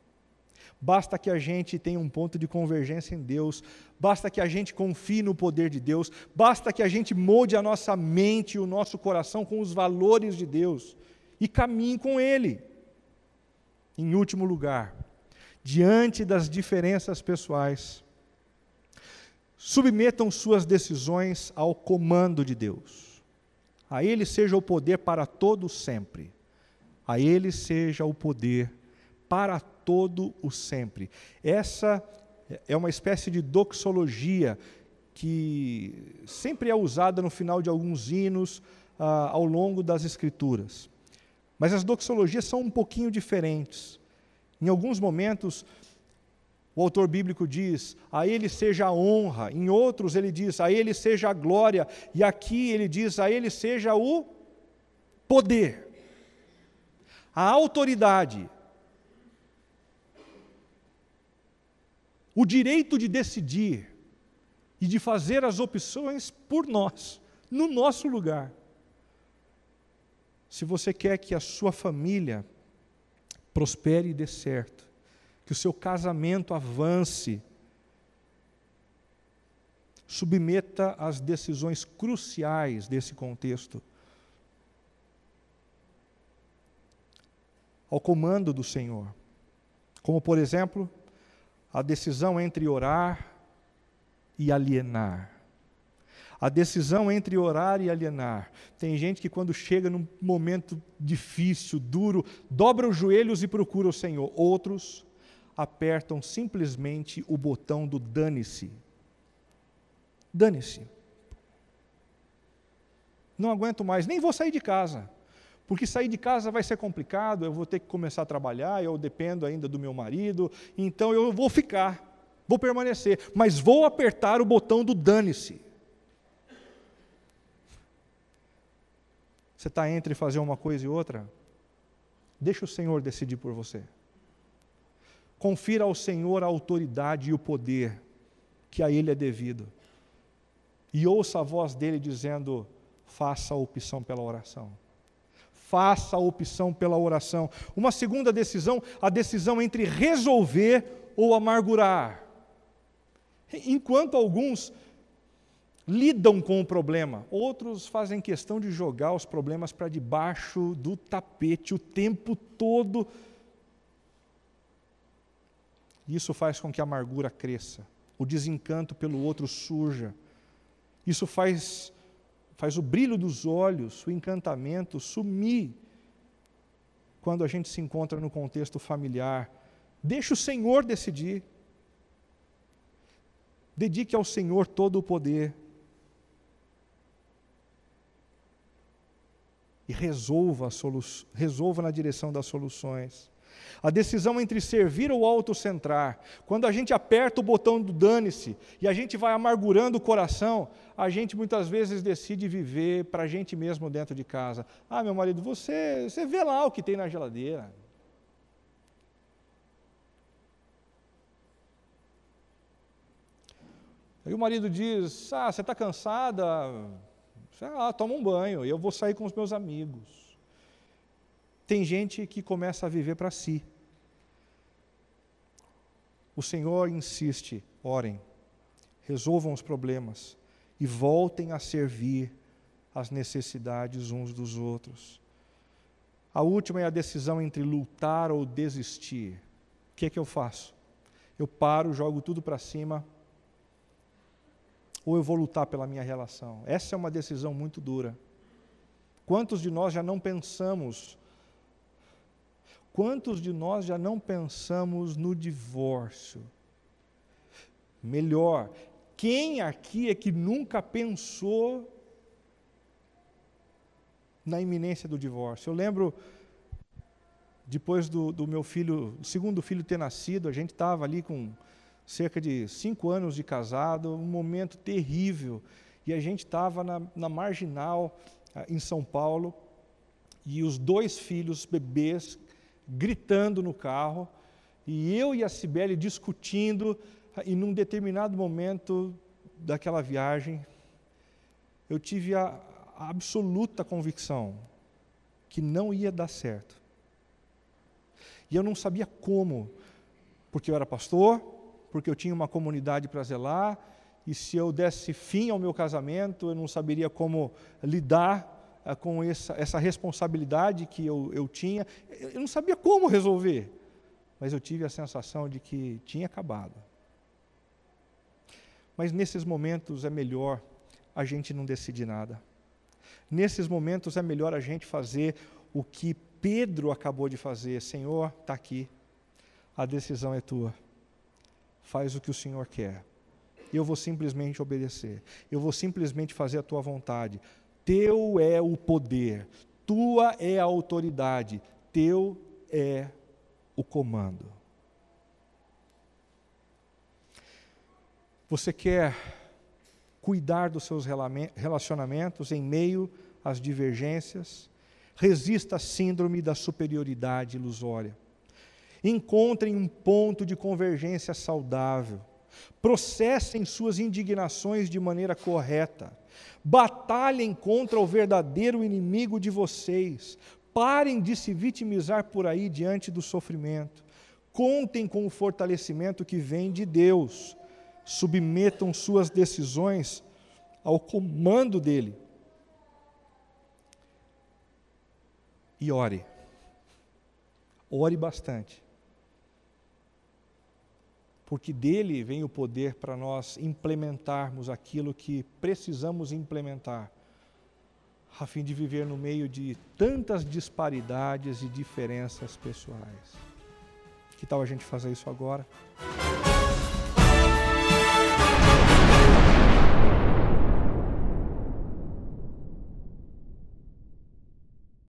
Basta que a gente tenha um ponto de convergência em Deus, basta que a gente confie no poder de Deus, basta que a gente molde a nossa mente e o nosso coração com os valores de Deus e caminhe com Ele. Em último lugar, diante das diferenças pessoais, submetam suas decisões ao comando de Deus. A Ele seja o poder para todo sempre. A Ele seja o poder para todo o sempre. Essa é uma espécie de doxologia que sempre é usada no final de alguns hinos ao longo das Escrituras. Mas as doxologias são um pouquinho diferentes. Em alguns momentos, o autor bíblico diz, a Ele seja a honra. Em outros ele diz, a Ele seja a glória. E aqui ele diz, a Ele seja o poder, a autoridade, o direito de decidir e de fazer as opções por nós, no nosso lugar. Se você quer que a sua família prospere e dê certo, que o seu casamento avance, submeta as decisões cruciais desse contexto ao comando do Senhor. Como, por exemplo, a decisão entre orar e alienar. A decisão entre orar e alienar. Tem gente que quando chega num momento difícil, duro, dobra os joelhos e procura o Senhor. Outros apertam simplesmente o botão do dane-se. Dane-se. Não aguento mais, nem vou sair de casa. Porque sair de casa vai ser complicado, eu vou ter que começar a trabalhar, eu dependo ainda do meu marido, então eu vou ficar, vou permanecer, mas vou apertar o botão do dane-se. Você está entre fazer uma coisa e outra? Deixa o Senhor decidir por você. Confira ao Senhor a autoridade e o poder que a Ele é devido. E ouça a voz dEle dizendo, faça a opção pela oração. Faça a opção pela oração. Uma segunda decisão, a decisão entre resolver ou amargurar. Enquanto alguns lidam com o problema, outros fazem questão de jogar os problemas para debaixo do tapete o tempo todo. Isso faz com que a amargura cresça, o desencanto pelo outro surja. Isso faz o brilho dos olhos, o encantamento sumir quando a gente se encontra no contexto familiar. Deixa o Senhor decidir. Dedique ao Senhor todo o poder. E resolva na direção das soluções. A decisão entre servir ou autocentrar. Quando a gente aperta o botão do dane-se e a gente vai amargurando o coração, a gente muitas vezes decide viver para a gente mesmo dentro de casa. Ah, meu marido, você vê lá o que tem na geladeira. Aí o marido diz, você está cansada? Toma um banho, eu vou sair com os meus amigos. Tem gente que começa a viver para si. O Senhor insiste, orem, resolvam os problemas e voltem a servir as necessidades uns dos outros. A última é a decisão entre lutar ou desistir. O que é que eu faço? Eu paro, jogo tudo para cima, ou eu vou lutar pela minha relação? Essa é uma decisão muito dura. Quantos de nós já não pensamos no divórcio? Melhor, quem aqui é que nunca pensou na iminência do divórcio? Eu lembro, depois do meu filho, o segundo filho ter nascido, a gente estava ali com cerca de 5 anos de casado, um momento terrível, e a gente estava na Marginal, em São Paulo, e os 2 filhos, bebês, gritando no carro, e eu e a Cibele discutindo, e num determinado momento daquela viagem, eu tive a absoluta convicção que não ia dar certo. E eu não sabia como, porque eu era pastor, porque eu tinha uma comunidade para zelar, e se eu desse fim ao meu casamento, eu não saberia como lidar com essa responsabilidade que eu tinha. Eu não sabia como resolver, mas eu tive a sensação de que tinha acabado. Mas nesses momentos é melhor a gente não decidir nada. Nesses momentos é melhor a gente fazer o que Pedro acabou de fazer. Senhor, está aqui, a decisão é tua. Faz o que o Senhor quer. Eu vou simplesmente obedecer. Eu vou simplesmente fazer a tua vontade. Teu é o poder, tua é a autoridade, teu é o comando. Você quer cuidar dos seus relacionamentos em meio às divergências? Resista à síndrome da superioridade ilusória. Encontrem um ponto de convergência saudável. Processem suas indignações de maneira correta. Batalhem contra o verdadeiro inimigo de vocês. Parem de se vitimizar por aí diante do sofrimento. Contem com o fortalecimento que vem de Deus. Submetam suas decisões ao comando dele. E ore. Ore bastante. Porque dele vem o poder para nós implementarmos aquilo que precisamos implementar, a fim de viver no meio de tantas disparidades e diferenças pessoais. Que tal a gente fazer isso agora?